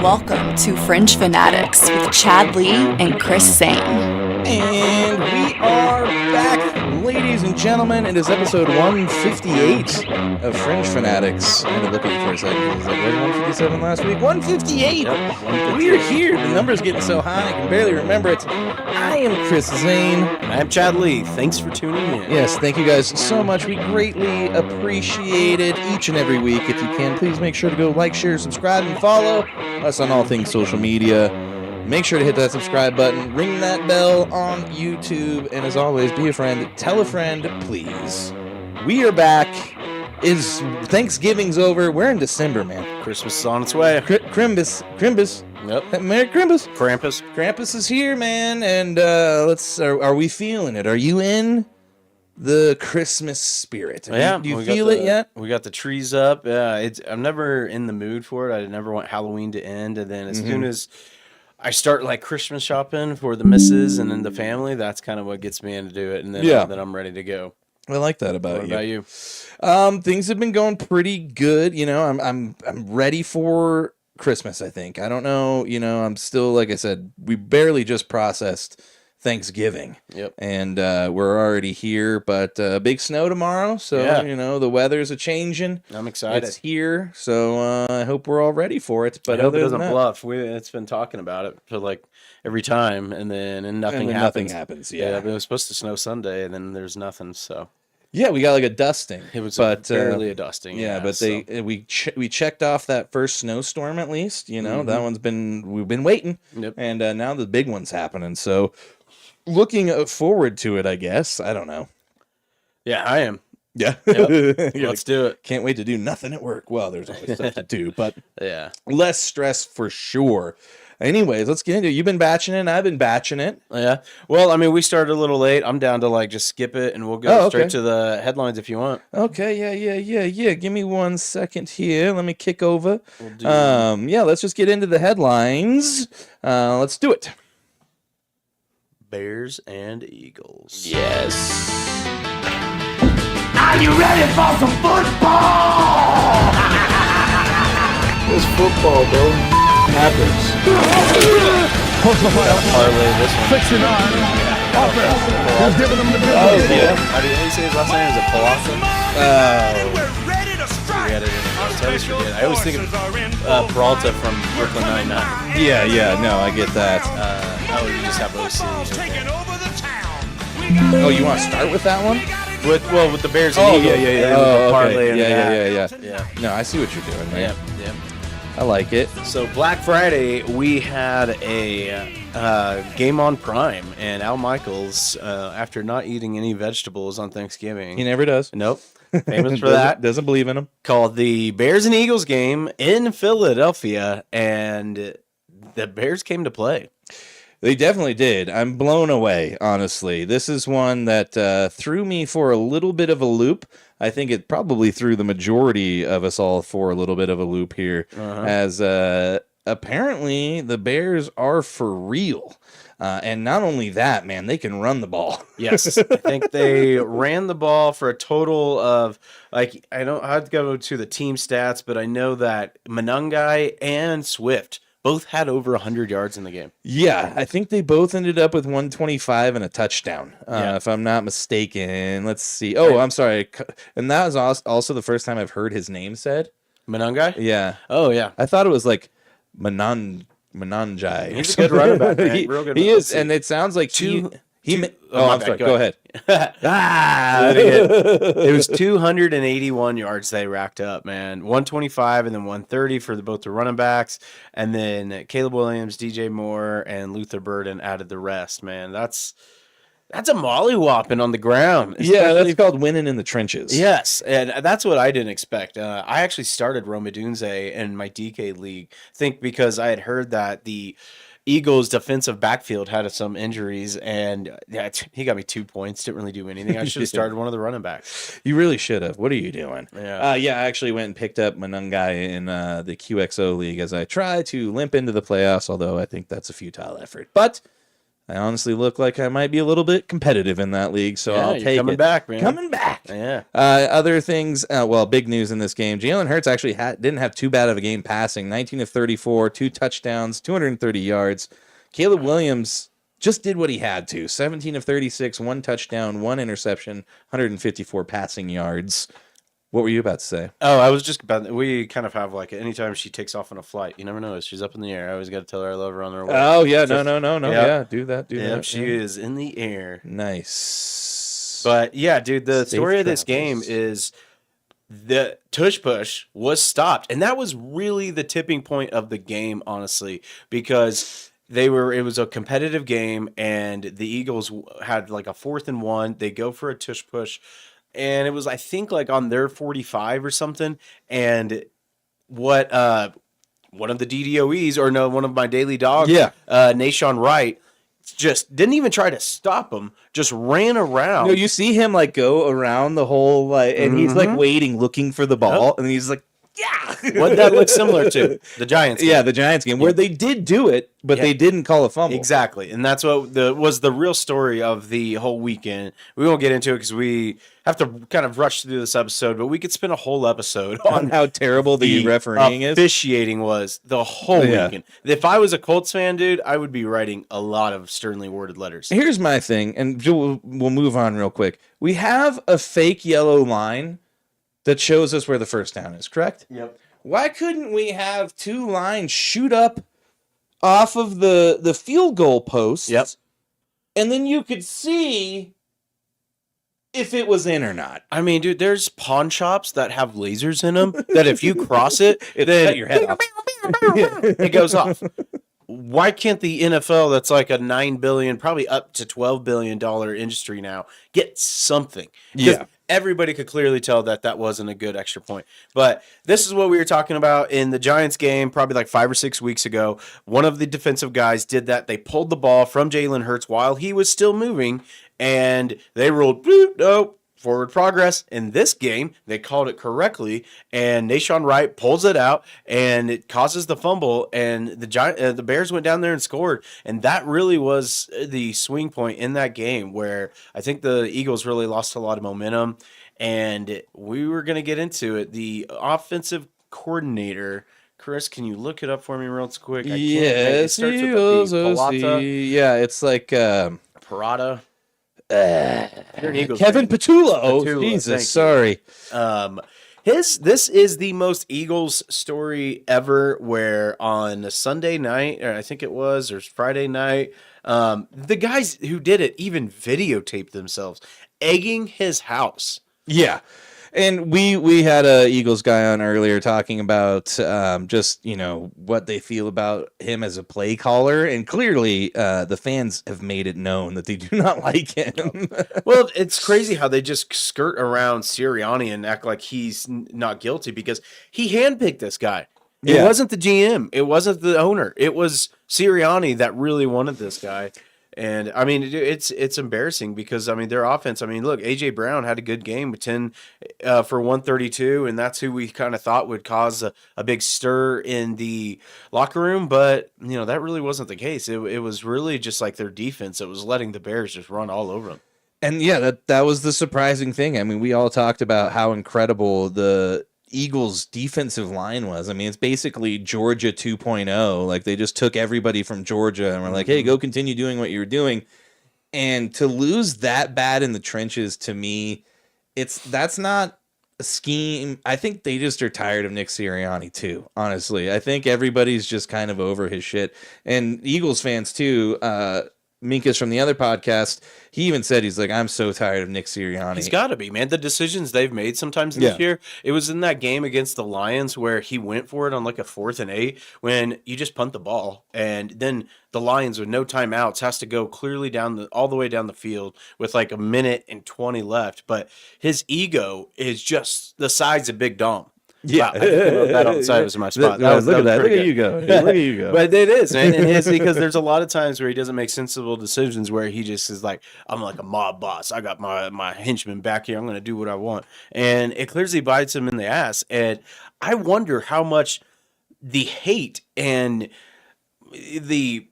Welcome to Fringe Fanatics with Chad Lee and Chris Zane. And we are back, ladies and gentlemen. It is episode 158 of Fringe Fanatics. I had to look at you for a second. It was like, what, 157 last week? 158! Yep, 158. We are here. The number's getting so high I can barely remember it. I am Chris Zane. And I'm Chad Lee. Thanks for tuning in. Yes, thank you guys so much. We greatly appreciate it each and every week. If you can, please make sure to go like, share, subscribe, and follow us on all things social media. Make sure to hit that subscribe button, ring that bell on YouTube, and as always, be a friend. Tell a friend, please. We are back. Thanksgiving's over. We're in December, man. Christmas is on its way. Crimbus. Yep. Merry Crimbus. Krampus is here, man, and are we feeling it? Are you in the Christmas spirit? Yeah. Do you feel it yet? We got the trees up. I'm never in the mood for it. I never want Halloween to end, and then as soon as I start like Christmas shopping for the missus and then the family, that's kind of what gets me in to do it, and then then I'm ready to go. I like that about What about you? Things have been going pretty good. You know, I'm ready for Christmas, I think. I don't know, I'm still, like I said, we barely just processed Thanksgiving. Yep. And we're already here, but big snow tomorrow, so the weather's a changing. I'm excited. It's here, so I hope we're all ready for it. But I hope it doesn't bluff. It's been talking about it for like every time, and nothing happens. Yeah, it was supposed to snow Sunday, and then there's nothing. So yeah, we got like a dusting. It was barely a dusting. Yeah, but we checked off that first snowstorm at least. That we've been waiting, and now the big one's happening. So looking forward to it, I guess. I don't know. Yeah, I am. Yeah. Yep. Let's do it. Can't wait to do nothing at work. Well, there's always stuff to do, but yeah, less stress for sure. Anyways, let's get into it. You've been batching it, and I've been batching it. Yeah. Well, I mean, we started a little late. I'm down to just skip it, and we'll go straight to the headlines if you want. Okay, yeah. Give me 1 second here. Let me kick over. Let's just get into the headlines. Let's do it. Bears and Eagles. Yes. Are you ready for some football? This football, bro, happens. Parlay this one. 69. Offense. Who's giving them the good How do you say his last name? Is it Palazzo? We're ready to strike. I always think of Peralta from Brooklyn Nine-Nine. Yeah, no, I get that. You just have OC. Taking over the town. Oh, you want to start with that one? With the Bears and Eagles. Yeah. No, I see what you're doing, man. Yeah. I like it. So Black Friday, we had a game on Prime, and Al Michaels, after not eating any vegetables on Thanksgiving, He never does. Nope. Famous for that. Doesn't believe in him. Called the Bears and Eagles game in Philadelphia, and the Bears came to play. They definitely did. I'm blown away, honestly. This is one that threw me for a little bit of a loop. I think it probably threw the majority of us all for a little bit of a loop here, as apparently the Bears are for real. And not only that, man, they can run the ball. Yes, I think they ran the ball for a total of, I don't have to go to the team stats, but I know that Monangai and Swift both had over 100 yards in the game. Yeah, I think they both ended up with 125 and a touchdown, if I'm not mistaken. Let's see. Oh, I'm sorry. And that was also the first time I've heard his name said. Monangai? Yeah. Oh, yeah. I thought it was like Monanjai. He's a good running back, man. Real good. He is, and it sounds like I'm sorry. Go ahead. It was 281 yards they racked up, man. 125 and then 130 for both the running backs, and then Caleb Williams, DJ Moore, and Luther Burden added the rest. Man, that's a mollywhopping on the ground. Yeah, that's called winning in the trenches. Yes, and that's what I didn't expect. I actually started Rome Odunze in my DK league, because I had heard that the Eagles' defensive backfield had some injuries, and he got me 2 points. Didn't really do anything. I should have started one of the running backs. You really should have. What are you doing? Yeah. I actually went and picked up Monangai in the QXO league as I try to limp into the playoffs, although I think that's a futile effort. But I honestly look like I might be a little bit competitive in that league, so Yeah, I'll you're take coming it. back, man. Coming back. Yeah. Other things, big news in this game. Jalen Hurts actually didn't have too bad of a game passing. 19 of 34, 2 touchdowns, 230 yards. Caleb Williams just did what he had to. 17 of 36, 1 touchdown, 1 interception, 154 passing yards. What were you about to say? Oh, I was just about. We kind of have like anytime she takes off on a flight, you never know. She's up in the air. I always got to tell her I love her on her way. Oh, yeah. So- No. Yeah. Yeah, do that. Yep, she is in the air. Nice. But yeah, dude, the Safe story of this travels. game is the tush push was stopped, and that was really the tipping point of the game, honestly, because it was a competitive game, and the Eagles had like a 4th and 1. They go for a tush push, and it was I think like on their 45 or something, and what one of the DDOEs or no, one of my daily dogs, Nashawn Wright, just didn't even try to stop him, just ran around. No, you see him like go around the whole and he's like waiting, looking for the ball, and he's like, yeah. What that looks similar to the Giants game. Yeah, the Giants game where they did do it, but they didn't call a fumble. Exactly, and that's what was the real story of the whole weekend. We won't get into it because we have to kind of rush through this episode, but we could spend a whole episode On how terrible the refereeing is. officiating was the whole weekend. If I was a Colts fan, dude, I would be writing a lot of sternly worded letters. Here's my thing, and we'll move on real quick. We have a fake yellow line that shows us where the first down is, correct? Yep. Why couldn't we have 2 lines shoot up off of the field goal post? Yep. And then you could see if it was in or not. I mean, dude, there's pawn shops that have lasers in them that if you cross it, then Cut your head off. it goes off. Why can't the NFL, that's like a $9 billion, probably up to $12 billion industry now, get something? 'Cause Yeah. everybody could clearly tell that that wasn't a good extra point. But this is what we were talking about in the Giants game probably like 5 or 6 weeks ago. One of the defensive guys did that. They pulled the ball from Jalen Hurts while he was still moving, and they ruled, bloop, nope, forward progress. In this game, they called it correctly, and Nashawn Wright pulls it out, and it causes the fumble, and the Bears went down there and scored, and that really was the swing point in that game where I think the Eagles really lost a lot of momentum, and we were going to get into it. The offensive coordinator, Chris, can you look it up for me real quick? I can't. It starts with Eagles, a P. OC. Yeah, it's like Parada. You're an Eagles Kevin fan. Patullo. Patullo, Jesus, thank you. sorry. This is the most Eagles story ever, where on a Sunday night, or I think it was, or Friday night, the guys who did it even videotaped themselves egging his house. Yeah. And we had a Eagles guy on earlier talking about just, what they feel about him as a play caller. And clearly the fans have made it known that they do not like him. Well, it's crazy how they just skirt around Sirianni and act like he's not guilty because he handpicked this guy. It wasn't the GM. It wasn't the owner. It was Sirianni that really wanted this guy. And I mean, it's embarrassing because I mean their offense. I mean, look, AJ Brown had a good game with 10 for 132, and that's who we kind of thought would cause a big stir in the locker room. But that really wasn't the case. It was really just like their defense that was letting the Bears just run all over them. And yeah, that was the surprising thing. I mean, we all talked about how incredible the Eagles defensive line was. I mean, it's basically Georgia 2.0. Like they just took everybody from Georgia and were like, hey, go continue doing what you were doing. And to lose that bad in the trenches, to me, that's not a scheme. I think they just are tired of Nick Sirianni too, honestly. I think everybody's just kind of over his shit. And Eagles fans too, Minkus from the other podcast, he even said, he's like, I'm so tired of Nick Sirianni. He's got to be, man. The decisions they've made sometimes this year. It was in that game against the Lions where he went for it on like a 4th and 8 when you just punt the ball, and then the Lions with no timeouts has to go clearly all the way down the field with like a minute and 20 left. But his ego is just the size of Big Dom. Yeah, wow, I wrote that on the side of my spot. Look at that. Look at you go. Look at you go. But it is, man. And it's because there's a lot of times where he doesn't make sensible decisions where he just is like, I'm like a mob boss. I got my henchmen back here. I'm going to do what I want. And it clearly bites him in the ass. And I wonder how much the hate and the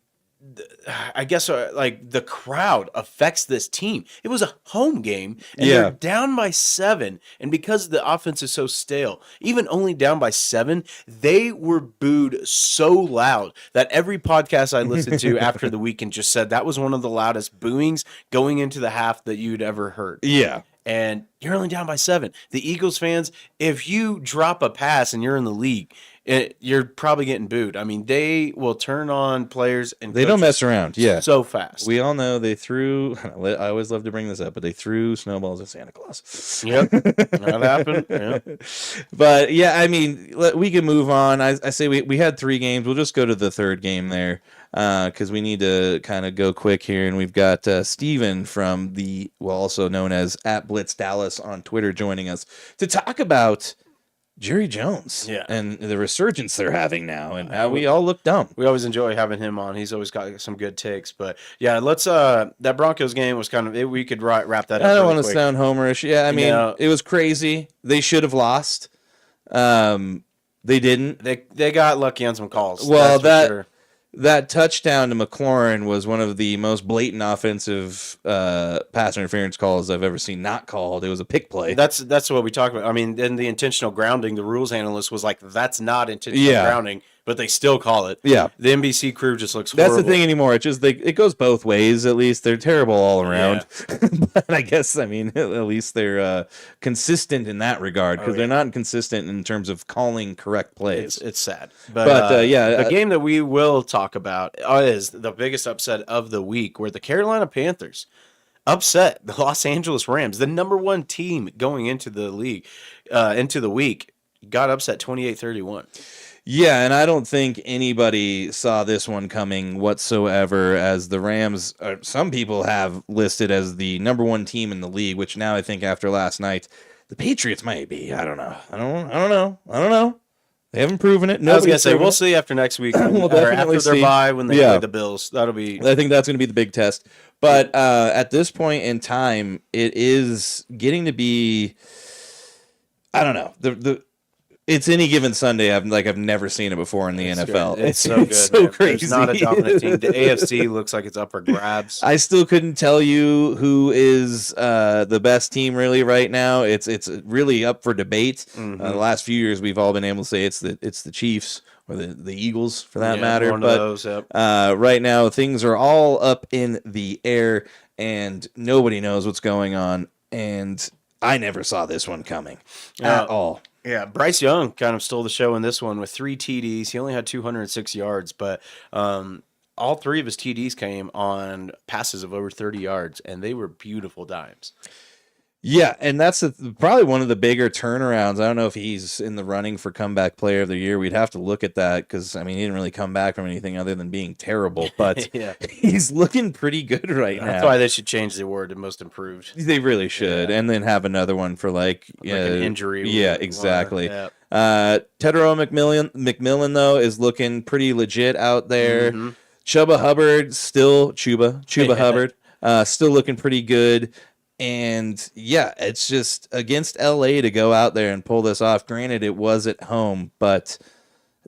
I guess like the crowd affects this team. It was a home game, and Yeah. they're down by 7, and because the offense is so stale, even only down by 7, they were booed so loud that every podcast I listened to after the weekend just said that was one of the loudest booings going into the half that you'd ever heard. Yeah. And you're only down by 7. The Eagles fans, if you drop a pass and you're in the league, you're probably getting booed. I mean, they will turn on players and They don't coaches mess around. Yeah. so fast. We all know they threw, I always love to bring this up, but they threw snowballs at Santa Claus. Yep, that happened. Yep. But yeah, I mean, we can move on. I say we had 3 games. We'll just go to the third game there because we need to kind of go quick here. And we've got Steven from also known as @BlitzDallas on Twitter joining us to talk about Jerry Jones and the resurgence they're having now and how we all look dumb. We always enjoy having him on. He's always got some good takes. But yeah, let's that Broncos game was kind of we could wrap that up. I don't really want to quick. sound homerish. Yeah, I mean, it was crazy. They should have lost. They didn't. They got lucky on some calls. Well, that's for sure. That touchdown to McLaurin was one of the most blatant offensive pass interference calls I've ever seen not called. It was a pick play. That's what we talked about. I mean, then the intentional grounding, the rules analyst was like, that's not intentional grounding, but they still call it. Yeah. The NBC crew just looks horrible. That's the thing anymore. It just it goes both ways. At least they're terrible all around. But I guess at least they're consistent in that regard because they're not consistent in terms of calling correct plays. It's sad. But the game that we will talk about is the biggest upset of the week, where the Carolina Panthers upset the Los Angeles Rams, the number 1 team going into the league, into the week, got upset 28-31. Yeah, and I don't think anybody saw this one coming whatsoever, as the Rams, some people have listed as the number 1 team in the league, which now I think after last night, the Patriots might be. I don't know. They haven't proven it. I was going to say, we'll see after next week. We'll or definitely after their see. bye when they play the Bills. That'll be. I think that's going to be the big test. But at this point in time, it is getting to be, I don't know, it's any given Sunday. I've never seen it before in the NFL. It's so good. So man. crazy. There's not a dominant team. The AFC looks like it's up for grabs. I still couldn't tell you who is the best team really right now. It's really up for debate. The last few years, we've all been able to say it's the Chiefs or the Eagles for that matter. One but of those, right now, things are all up in the air, and nobody knows what's going on. And I never saw this one coming at all. Yeah, Bryce Young kind of stole the show in this one with 3 TDs. He only had 206 yards, but all 3 of his TDs came on passes of over 30 yards, and they were beautiful dimes. Yeah, and that's probably one of the bigger turnarounds. I don't know if he's in the running for comeback player of the year. We'd have to look at that because, I mean, he didn't really come back from anything other than being terrible. But he's looking pretty good right now. That's why they should change the award to most improved. They really should. And then have another one for like an injury. Yeah, exactly. Yeah. Tedero McMillan, though, is looking pretty legit out there. Chuba Hubbard, Chuba Hubbard, still looking pretty good. And yeah, it's just against LA to go out there and pull this off. Granted, it was at home, but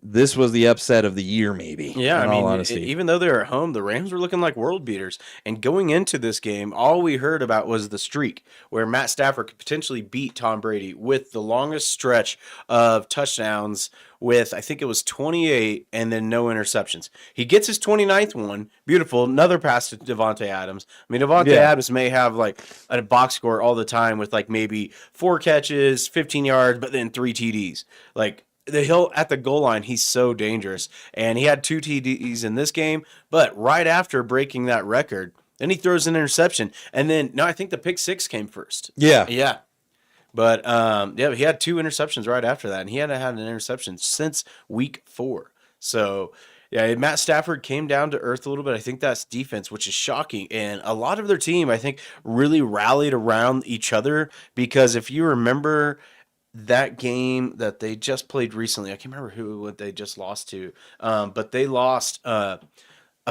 this was the upset of the year, maybe. Yeah, in all honesty. Even though they were at home, the Rams were looking like world beaters. And going into this game, all we heard about was the streak, where Matt Stafford could potentially beat Tom Brady with the longest stretch of touchdowns with, I think it was 28 and then no interceptions. He gets his 29th one. Beautiful. Another pass to Devontae Adams. I mean, Devontae Adams may have like a box score all the time with like maybe 4 catches, 15 yards, but then 3 TDs. Like, he'll at the goal line, he's so dangerous. And he had 2 TDs in this game, but right after breaking that record, then he throws an interception. And then, no, I think the pick 6 came first. Yeah. Yeah. But, he had 2 interceptions right after that, and he hadn't had an interception since week 4. So, yeah, Matt Stafford came down to earth a little bit. I think that's defense, which is shocking. And a lot of their team, I think, really rallied around each other because if you remember that game that they just played recently, I can't remember what they just lost to, but they lost a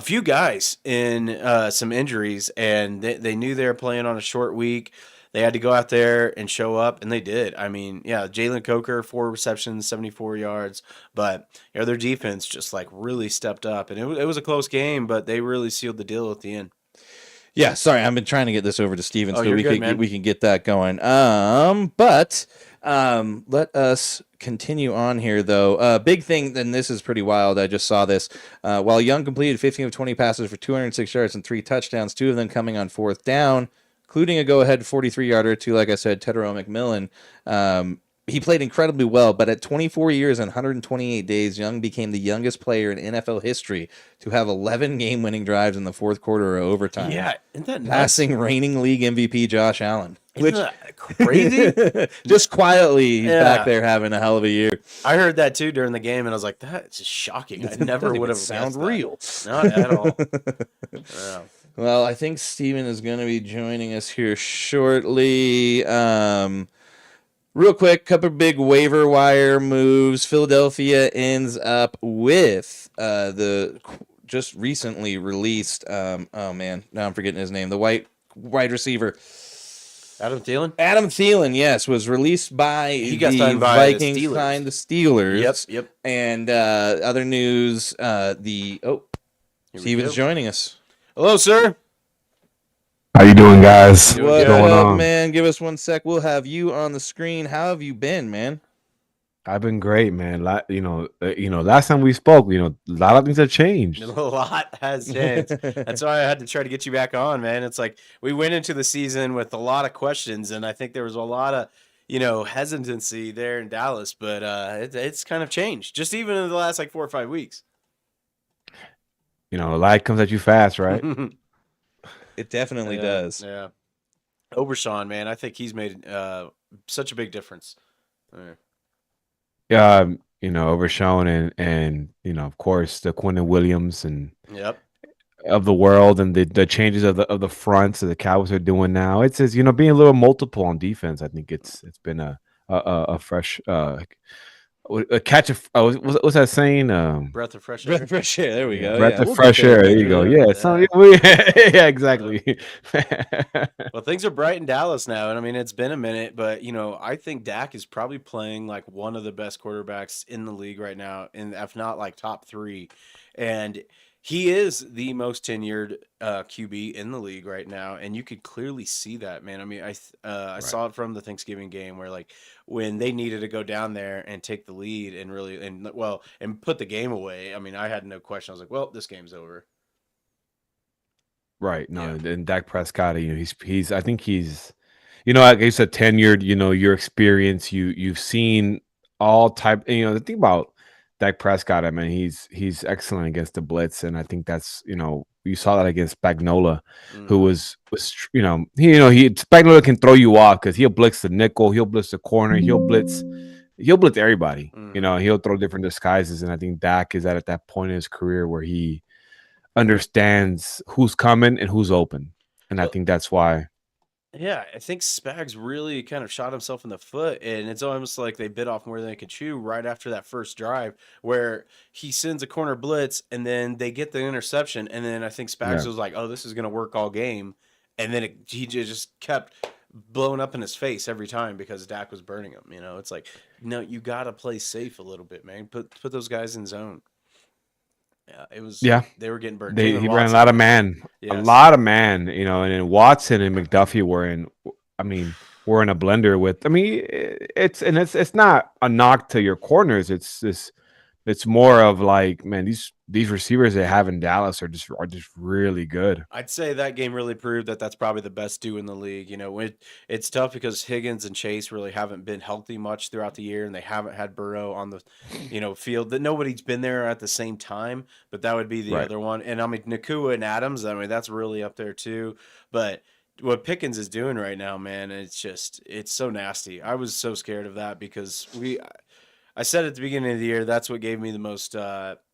few guys in some injuries, and they knew they were playing on a short week. they had to go out there and show up, and they did. I mean, yeah, Jalen Coker, 4 receptions, 74 yards, but their defense just like really stepped up, and it was a close game, but they really sealed the deal at the end. Yeah, sorry, I've been trying to get this over to Steven so you're we good, can man. we can get that going. But let us continue on here though. Big thing, and this is pretty wild. I just saw this. While Young completed 15 of 20 passes for 206 yards and 3 touchdowns, 2 of them coming on fourth down, including a go-ahead 43-yarder to, like I said, Tedero McMillan. He played incredibly well, but at 24 years and 128 days, Young became the youngest player in NFL history to have 11 game-winning drives in the fourth quarter or overtime. Yeah, isn't that nuts? Passing reigning league MVP Josh Allen. Isn't that crazy? Just quietly, he's Yeah. back there having a hell of a year. I heard that too during the game, and I was like, "That's just shocking." I never Doesn't would have even sound guessed that. real. Not at all. Yeah. Well, I think Steven is going to be joining us here shortly. Real quick, couple big waiver wire moves. Philadelphia ends up with the just recently released. Oh man, now I'm forgetting his name. The white wide receiver. Adam Thielen. Adam Thielen, yes, was released by He got the signed by the Vikings. Steelers. Signed the Steelers. Yep. And other news, Here we Steven's go. joining us. Hello, sir. How you doing, guys? Doing What's good. going up, on? man? Give us 1 sec. We'll have you on the screen. How have you been, man? I've been great, man. Last time we spoke, a lot of things have changed. A lot has changed. That's why I had to try to get you back on, man. It's like we went into the season with a lot of questions, and I think there was a lot of, hesitancy there in Dallas, but it's kind of changed, just even in the last like 4 or 5 weeks. Life comes at you fast, right? It definitely Yeah, does. Yeah. Obershawn, man, I think he's made such a big difference. Overshown and of course the Quentin Williams and Yep. of the world and the changes of the fronts that the Cowboys are doing now. It's just being a little multiple on defense. I think it's been a fresh a catch of what's that saying? Breath of fresh Breath air. of fresh air. There we go. Breath Yeah, of we'll fresh get there air. There you go. eventually. Yeah, yeah, exactly. Well, things are bright in Dallas now, and I mean it's been a minute, but I think Dak is probably playing like one of the best quarterbacks in the league right now, and if not like top 3, and he is the most tenured QB in the league right now, and you could clearly see that, man. I mean, I saw it from the Thanksgiving game where like when they needed to go down there and take the lead and really and put the game away. I mean, I had no question. I was like, well, this game's over. Right. No, Yeah. and Dak Prescott, he's I think he's like you said, tenured, your experience, you've seen all type, the thing about Dak Prescott, I mean, he's excellent against the blitz, and I think that's, you saw that against Spagnuolo, who was Spagnuolo can throw you off because he'll blitz the nickel, he'll blitz the corner, he'll blitz everybody. He'll throw different disguises, and I think Dak is at that point in his career where he understands who's coming and who's open, and I think that's why. Yeah, I think Spags really kind of shot himself in the foot, and it's almost like they bit off more than they could chew right after that first drive where he sends a corner blitz and then they get the interception, and then I think Spags was like, oh, this is going to work all game, and then he just kept blowing up in his face every time because Dak was burning him. It's like, no, you got to play safe a little bit, man. Put those guys in zone. Yeah, it was. Yeah. They were getting burned. He Jalen ran a Watson. lot of man, Yes. and then Watson and McDuffie were in a blender with. I mean, it's not a knock to your corners. It's more of like, man, these receivers they have in Dallas are just really good. I'd say that game really proved that that's probably the best duo in the league. It's tough because Higgins and Chase really haven't been healthy much throughout the year, and they haven't had Burrow on the, field. That nobody's been there at the same time, but that would be the Right. other one. And I mean, Nakua and Adams, I mean, that's really up there too. But what Pickens is doing right now, man, it's so nasty. I was so scared of that because I said at the beginning of the year, that's what gave me the most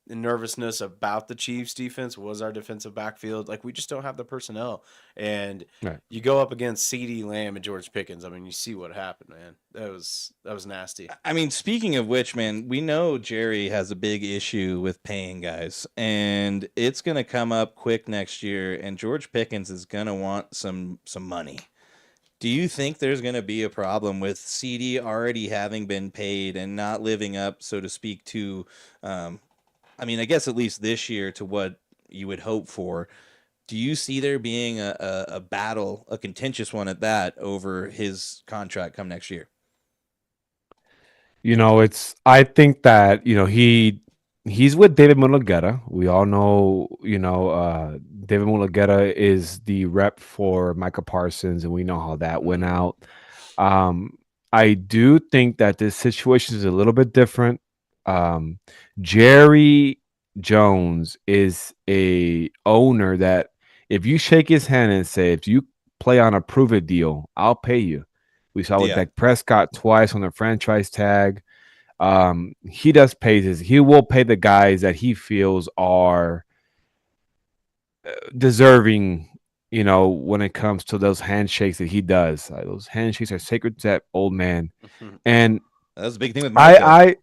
nervousness about the Chiefs defense was our defensive backfield. Like, we just don't have the personnel. And Right. you go up against CeeDee Lamb and George Pickens. I mean, you see what happened, man. That was nasty. I mean, speaking of which, man, we know Jerry has a big issue with paying guys, and it's going to come up quick next year, and George Pickens is going to want some money. Do you think there's going to be a problem with CD already having been paid and not living up, so to speak, to, I mean, I guess at least this year to what you would hope for? Do you see there being a battle, a contentious one at that, over his contract come next year? I think that, he's with David Mulugeta. We all know, David Mulugeta is the rep for Micah Parsons, and we know how that went out. Um, I do think that this situation is a little bit different. Jerry Jones is a owner that if you shake his hand and say, if you play on a prove it deal, I'll pay you. We saw with Yeah. Dak Prescott twice on the franchise tag. He does pay he will pay the guys that he feels are deserving, when it comes to those handshakes that he does. Those handshakes are sacred to that old man. And That was a big thing with Micah. I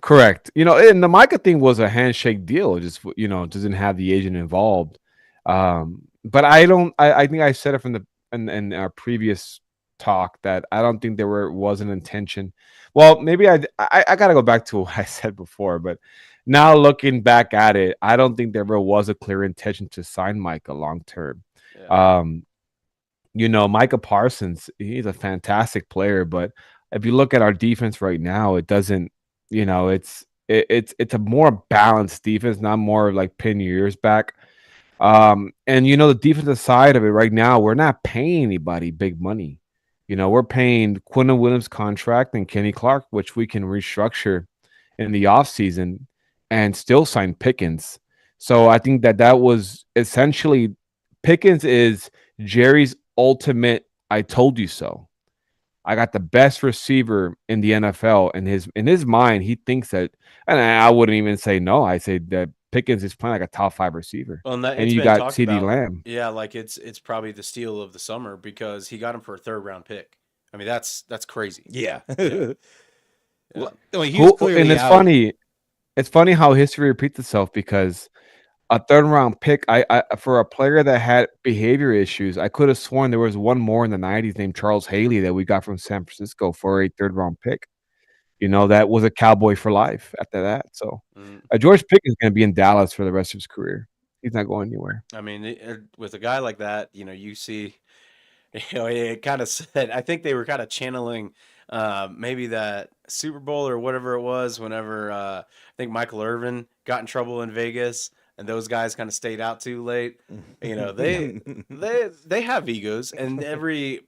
correct. And the Micah thing was a handshake deal. It just, doesn't have the agent involved. But I think I said it from in our previous talk that I don't think was an intention. Well, maybe I got to go back to what I said before, but now looking back at it, I don't think there ever was a clear intention to sign Micah long term. Yeah. Micah Parsons, he's a fantastic player, but if you look at our defense right now, it doesn't, it's a more balanced defense, not more like pin your ears back. And the defensive side of it right now, we're not paying anybody big money. We're paying Quinton Williams' contract and Kenny Clark, which we can restructure in the offseason and still sign Pickens. So I think that was essentially Pickens is Jerry's ultimate I told you so. I got the best receiver in the NFL. In his mind, he thinks that, and I wouldn't even say no. I say that Pickens is playing like a top 5 receiver. Well, and And it's you been got talked CD about. Lamb. Yeah, like it's probably the steal of the summer because he got him for a 3rd-round pick. I mean, that's crazy. Yeah. Yeah. Well, he was clearly And it's out. funny. It's funny how history repeats itself because a 3rd-round pick, I for a player that had behavior issues, I could have sworn there was one more in the 90s named Charles Haley that we got from San Francisco for a 3rd-round pick. That was a Cowboy for life after that. So George Pickens is going to be in Dallas for the rest of his career. He's not going anywhere. I mean, with a guy like that, you see, it kind of said. I think they were kind of channeling maybe that Super Bowl or whatever it was. Whenever I think Michael Irvin got in trouble in Vegas, and those guys kind of stayed out too late. They have egos, and every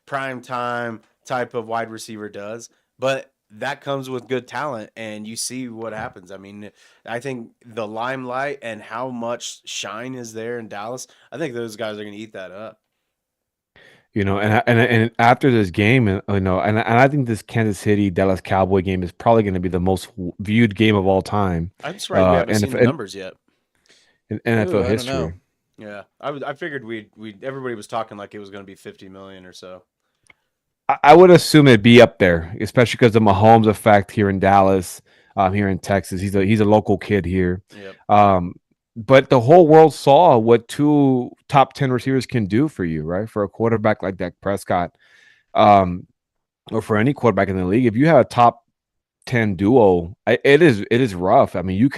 prime time type of wide receiver does, but that comes with good talent, and you see what happens. I mean, I think the limelight and how much shine is there in Dallas, I think those guys are going to eat that up. And after this game, and I think this Kansas City Dallas Cowboy game is probably going to be the most viewed game of all time I'm surprised we haven't seen the numbers yet. in Ooh, I NFL don't history. know. Yeah, I figured we everybody was talking like it was going to be 50 million or so. I would assume it'd be up there, especially because the Mahomes effect here in Dallas, here in Texas. He's a local kid here. Yep. But the whole world saw what 2 top 10 receivers can do for you, right? For a quarterback like Dak Prescott, or for any quarterback in the league, if you have a top 10 duo, it is rough. I mean, you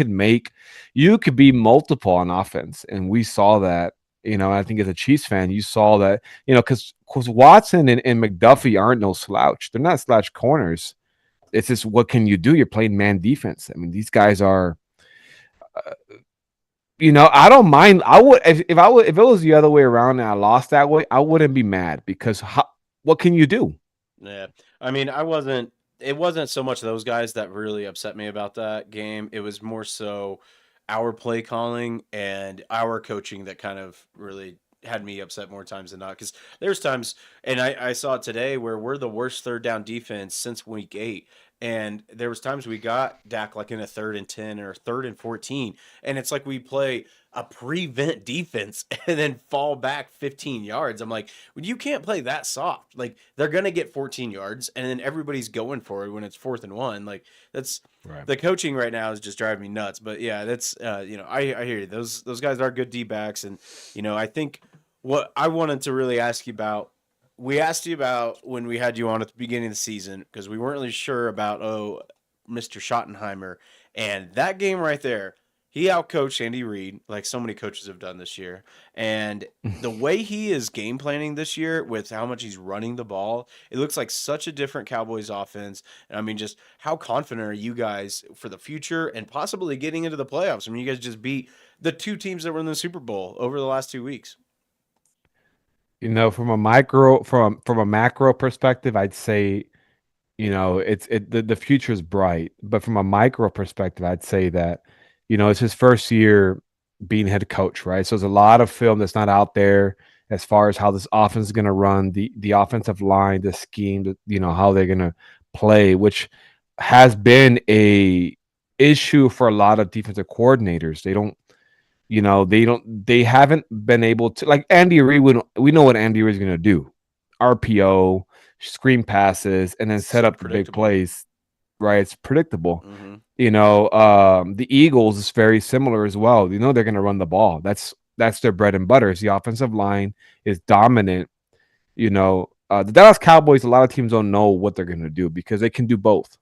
could be multiple on offense, and we saw that. I think as a Chiefs fan, you saw that. Because Watson and McDuffie aren't no slouch. They're not slouch corners. It's just what can you do? You're playing man defense. I mean, these guys are. I don't mind. I would if it was the other way around and I lost that way, I wouldn't be mad because what can you do? Yeah, I mean, it wasn't so much those guys that really upset me about that game. It was more so our play calling and our coaching that kind of really had me upset more times than not. Because there's times, and I saw it today, where we're the worst 3rd-down defense since week 8. And there was times we got Dak like in a 3rd and 10 or 3rd and 14. And it's like we play a prevent defense and then fall back 15 yards. I'm like, well, you can't play that soft. Like, they're going to get 14 yards and then everybody's going for it when it's 4th and 1. Like, that's Right. the coaching right now is just driving me nuts. But yeah, that's, I hear you. Those guys are good D-backs. And, I think what I wanted to really ask you about we asked you about when we had you on at the beginning of the season because we weren't really sure about Mr. Schottenheimer, and that game right there, he outcoached Andy Reid like so many coaches have done this year, and the way he is game planning this year with how much he's running the ball, it looks like such a different Cowboys offense. And I mean, just how confident are you guys for the future and possibly getting into the playoffs? I mean, you guys just beat the two teams that were in the Super Bowl over the last 2 weeks. From a macro perspective, I'd say, the future is bright. But from a micro perspective, I'd say that, it's his first year being head coach, right? So there's a lot of film that's not out there as far as how this offense is going to run, the offensive line, the scheme, how they're going to play, which has been a issue for a lot of defensive coordinators. They haven't been able to, like Andy Reid. We know what Andy Reid is going to do: RPO, screen passes, and then set up the big plays. Right? It's predictable. Mm-hmm. The Eagles is very similar as well. They're going to run the ball. That's their bread and butter. The offensive line is dominant. The Dallas Cowboys. A lot of teams don't know what they're going to do because they can do both.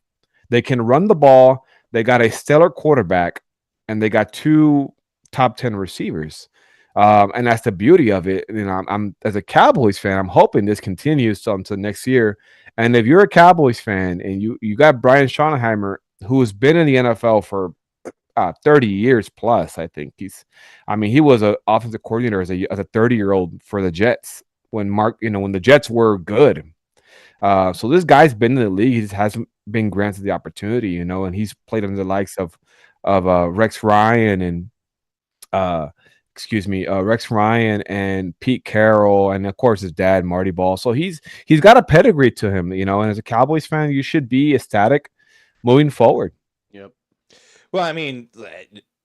They can run the ball. They got a stellar quarterback, and they got two top 10 receivers. And that's the beauty of it. I'm as a Cowboys fan, I'm hoping this continues until next year. And if you're a Cowboys fan and you got Brian Schottenheimer, who has been in the NFL for 30 years plus, I think he was an offensive coordinator as a 30-year-old for the Jets when the Jets were good. So this guy's been in the league. He just hasn't been granted the opportunity, and he's played under the likes of Rex Ryan and Rex Ryan and Pete Carroll, and of course his dad Marty Ball. So he's got a pedigree to him, and as a Cowboys fan, you should be ecstatic moving forward. Yep. Well, I mean,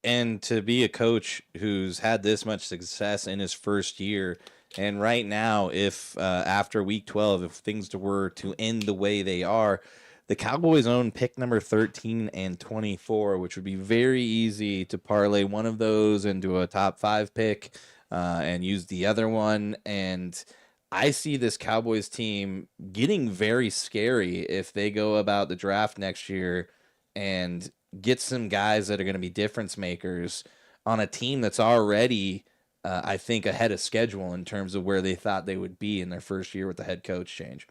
and to be a coach who's had this much success in his first year, and right now, if after week 12, if things were to end the way they are, the Cowboys own pick number 13 and 24, which would be very easy to parlay one of those into a top 5 pick and use the other one. And I see this Cowboys team getting very scary if they go about the draft next year and get some guys that are going to be difference makers on a team that's already, I think, ahead of schedule in terms of where they thought they would be in their first year with the head coach change.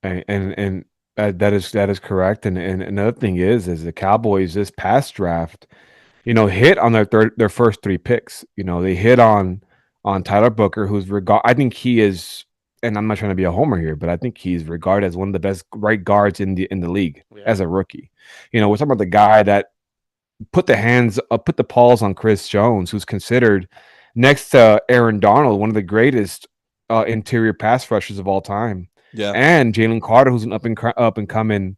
And that is correct. And another thing is the Cowboys this past draft, hit on their first 3 picks. They hit on Tyler Booker, who's I think he is, and I'm not trying to be a homer here, but I think he's regarded as one of the best right guards in the league as a rookie. We're talking about the guy that put the paws on Chris Jones, who's considered next to Aaron Donald one of the greatest interior pass rushers of all time. Yeah, and Jalen Carter, who's an up and coming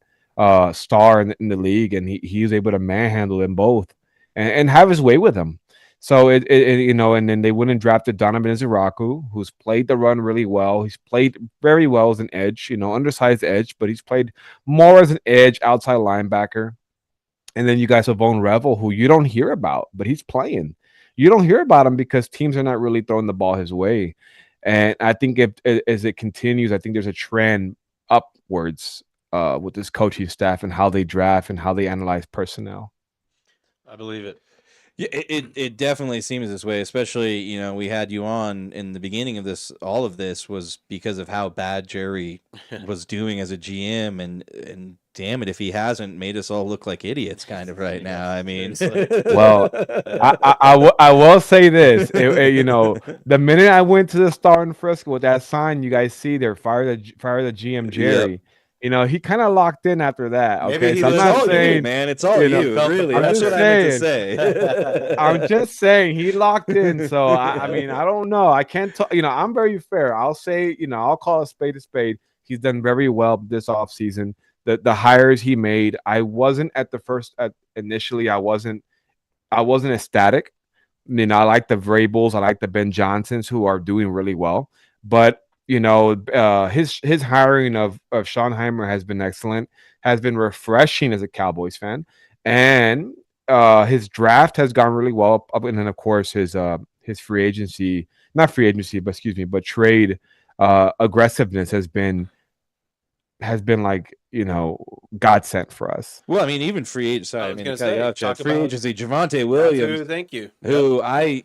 star in the league, and he was able to manhandle them both and have his way with them. So and then they went and drafted Donovan Iziraku, who's played the run really well. He's played very well as an edge, undersized edge, but he's played more as an edge outside linebacker. And then you guys have Von Revel, who you don't hear about, but he's playing. You don't hear about him because teams are not really throwing the ball his way. And I think as it continues, I think there's a trend upwards with this coaching staff and how they draft and how they analyze personnel. I believe it. Yeah, it definitely seems this way, especially, we had you on in the beginning of this. All of this was because of how bad Jerry was doing as a GM, and damn it, if he hasn't made us all look like idiots kind of right now. I mean, well, I will say this, the minute I went to the Star in Frisco with that sign, you guys see there, fire the GM Jerry. Yep. He kind of locked in after that. Okay, Maybe so I'm not saying, you, man, it's all you. Really, I'm that's just what I meant to say. I'm just saying he locked in. So I mean, I don't know. I can't talk. I'm very fair. I'll say, I'll call a spade a spade. He's done very well this offseason. The hires he made, I wasn't at the first. Initially, I wasn't ecstatic. I like the Vrabels, I like the Ben Johnsons, who are doing really well, but. His hiring of Schottenheimer has been excellent, has been refreshing as a Cowboys fan, and his draft has gone really well. And then of course his free agency not free agency, but excuse me, but trade aggressiveness has been like, God sent for us. Well, I mean, even free agent. Sorry, I mean to cut you off, Chad. talk Free about- agency, Javonte Williams. Thank you. Who I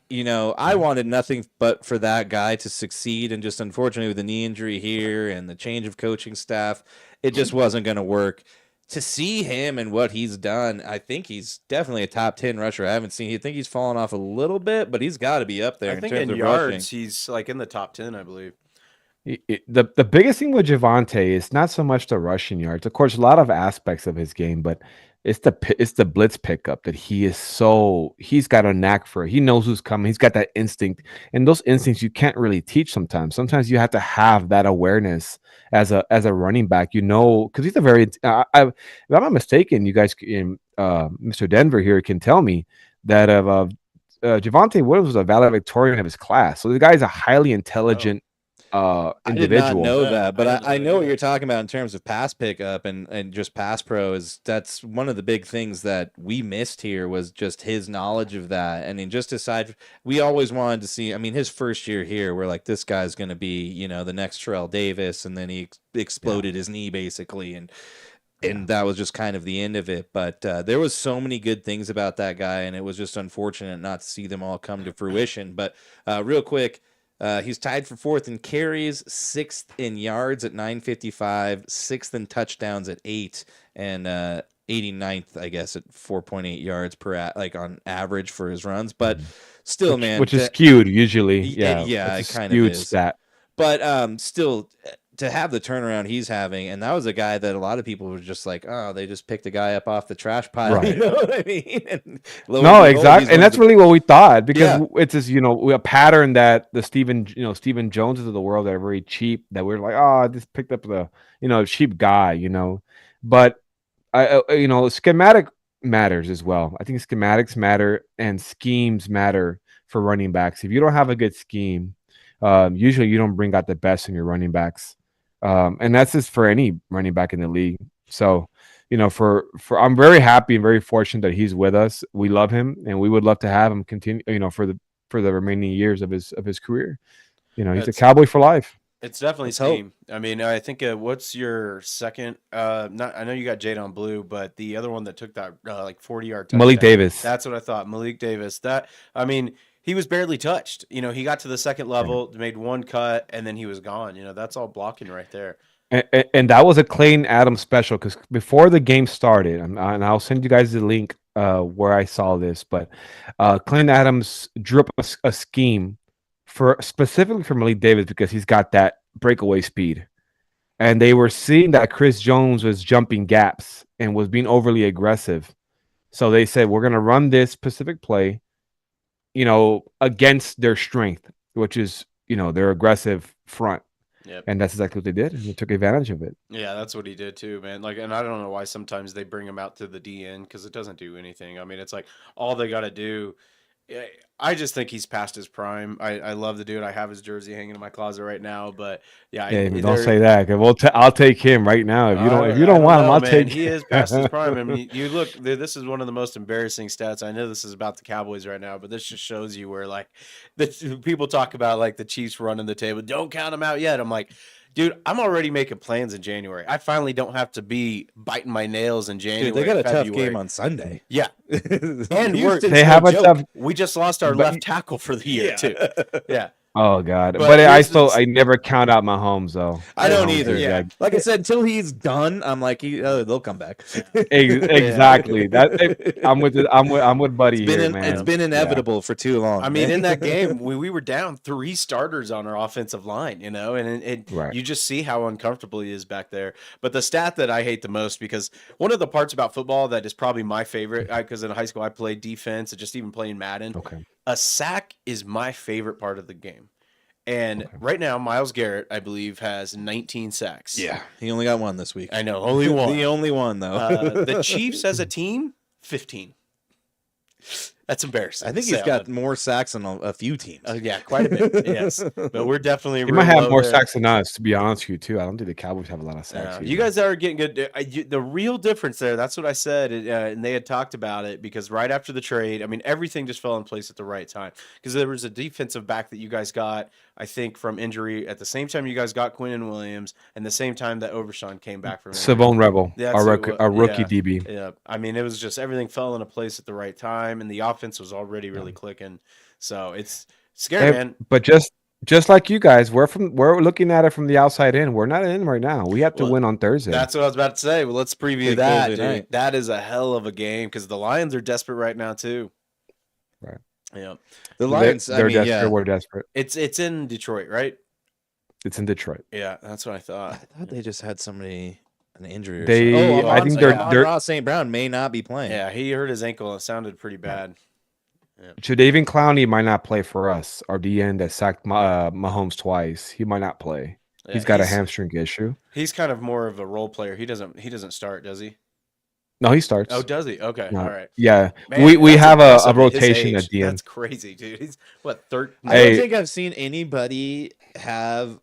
wanted nothing but for that guy to succeed, and just unfortunately with the knee injury here and the change of coaching staff, it just wasn't going to work. To see him and what he's done, I think he's definitely a top 10 rusher. I think he's fallen off a little bit, but he's got to be up there I think terms in of yards, rushing. he's like in the top 10, I believe. The biggest thing with Javonte is not so much the rushing yards. Of course, a lot of aspects of his game, but it's the blitz pickup that he's got a knack for it. He knows who's coming. He's got that instinct, and those instincts you can't really teach sometimes. Sometimes you have to have that awareness as a running back, because he's a very if I'm not mistaken, you guys in Mr. Denver here can tell me that Javonte Williams was a valedictorian of his class. So the guy's a highly intelligent individual. I did not know Yeah, that, but I didn't I know know what either. you're talking about in terms of pass pickup and just pass pro. That's one of the big things that we missed here was just his knowledge of that. I mean, just aside, we always wanted to see. I mean, his first year here, we're like, this guy's going to be, the next Terrell Davis, and then he exploded his knee basically, and that was just kind of the end of it. But there was so many good things about that guy, and it was just unfortunate not to see them all come to fruition. But real quick. He's tied for 4th in carries, 6th in yards at 955, 6th in touchdowns at 8, and 89th, I guess, at 4.8 yards on average for his runs. But still, which is skewed usually. Yeah, it's it kind of skewed is. stat. But still, to have the turnaround he's having, and that was a guy that a lot of people were just like, oh, they just picked a guy up off the trash pile. Right. You know what I mean? And No, exactly, and that's really what we thought, because Yeah. it's this, a pattern that the Stephen Joneses of the world that are very cheap. That we're like, oh, I just picked up the cheap guy, But schematic matters as well. I think schematics matter and schemes matter for running backs. If you don't have a good scheme, usually you don't bring out the best in your running backs, and that's just for any running back in the league. So, for I'm very happy and very fortunate that he's with us. We love him, and we would love to have him continue, for the remaining years of his career. He's a Cowboy for life. It's definitely Let's hope. scheme. I mean, I think what's your second? I know you got Jadon Blue, but the other one that took that 40-yard touchdown. Malik Davis. That's what I thought. Malik Davis. He was barely touched. He got to the second level, made one cut, and then he was gone. That's all blocking right there. And that was a Clayton Adams special, because before the game started, and I'll send you guys the link where I saw this, but Clayton Adams drew up a scheme specifically for Malik Davis because he's got that breakaway speed. And they were seeing that Chris Jones was jumping gaps and was being overly aggressive. So they said, we're going to run this specific play, against their strength, which is, their aggressive front. Yep. And that's exactly what they did. And they took advantage of it. Yeah, that's what he did too, man. And I don't know why sometimes they bring him out to the DN because it doesn't do anything. I mean, it's like all they got to do. I just think he's past his prime. I love the dude. I have his jersey hanging in my closet right now. But yeah, don't say that. I'll take him right now. If you don't want him, I'll take. He is past his prime. I mean, you look. This is one of the most embarrassing stats. I know this is about the Cowboys right now, but this just shows you where the people talk about the Chiefs running the table. Don't count them out yet. I'm like, dude, I'm already making plans in January. I finally don't have to be biting my nails in January. Dude, they got a February. tough game on Sunday. Yeah, and Houston's have a tough. we just lost our left tackle for the year too. Yeah. Oh God! But But I never count out Mahomes though. I don't either. Yeah. Like I said, until he's done, I'm like, they'll come back. Exactly. I'm with Buddy here, man. It's been inevitable for too long. I mean, in that game, we were down 3 starters on our offensive line, and Right. you just see how uncomfortable he is back there. But the stat that I hate the most, because one of the parts about football that is probably my favorite, because in high school I played defense and just even playing Madden. Okay. A sack is my favorite part of the game. And right now, Myles Garrett, I believe, has 19 sacks. yeah, he only got one this week. I know, only one. The only one though. The Chiefs as a team, 15. That's embarrassing. I think to he's say got out more sacks than a few teams. yeah, quite a bit. Yes, but we're definitely. He real might have low more there. sacks than us, to be honest with you, too. I don't think the Cowboys have a lot of sacks. You guys are getting good. The real difference there, that's what I said, and they had talked about it because right after the trade, I mean, everything just fell in place at the right time because there was a defensive back that you guys got, I think, from injury at the same time you guys got Quinnen Williams and the same time that Overshawn came back from injury. Savone Rebel, That's our who rookie, it was. our rookie Yeah. DB. Yeah, I mean, it was just everything fell into place at the right time, and the offense was already really clicking. So it's scary, man. But just like you guys, we're looking at it from the outside in. We're not in right now. We have to Well, win on Thursday. That's what I was about to say. Well, let's preview Big that, Thursday dude. night. That is a hell of a game because the Lions are desperate right now too. Right. Yeah. The Lions, They're I mean, desperate. yeah. We're desperate. It's in Detroit, right? It's in Detroit. Yeah, that's what I I thought. thought they just had somebody an injury. Or They- something. I think they're- Amon-Ra St. Brown may not be playing. Yeah, he hurt his ankle. It sounded pretty bad. Jadeveon Clowney might not play for us. Our DN that sacked Mahomes twice. He might not play. Yeah, He's got a hamstring issue. He's kind of more of a role player. He doesn't start, does he? No, he starts. Oh, does he? Okay, No. all right. Yeah, Man, we that's have a impressive at his rotation age. at the end. That's crazy, dude. He's what 13? I don't Hey. think I've seen anybody have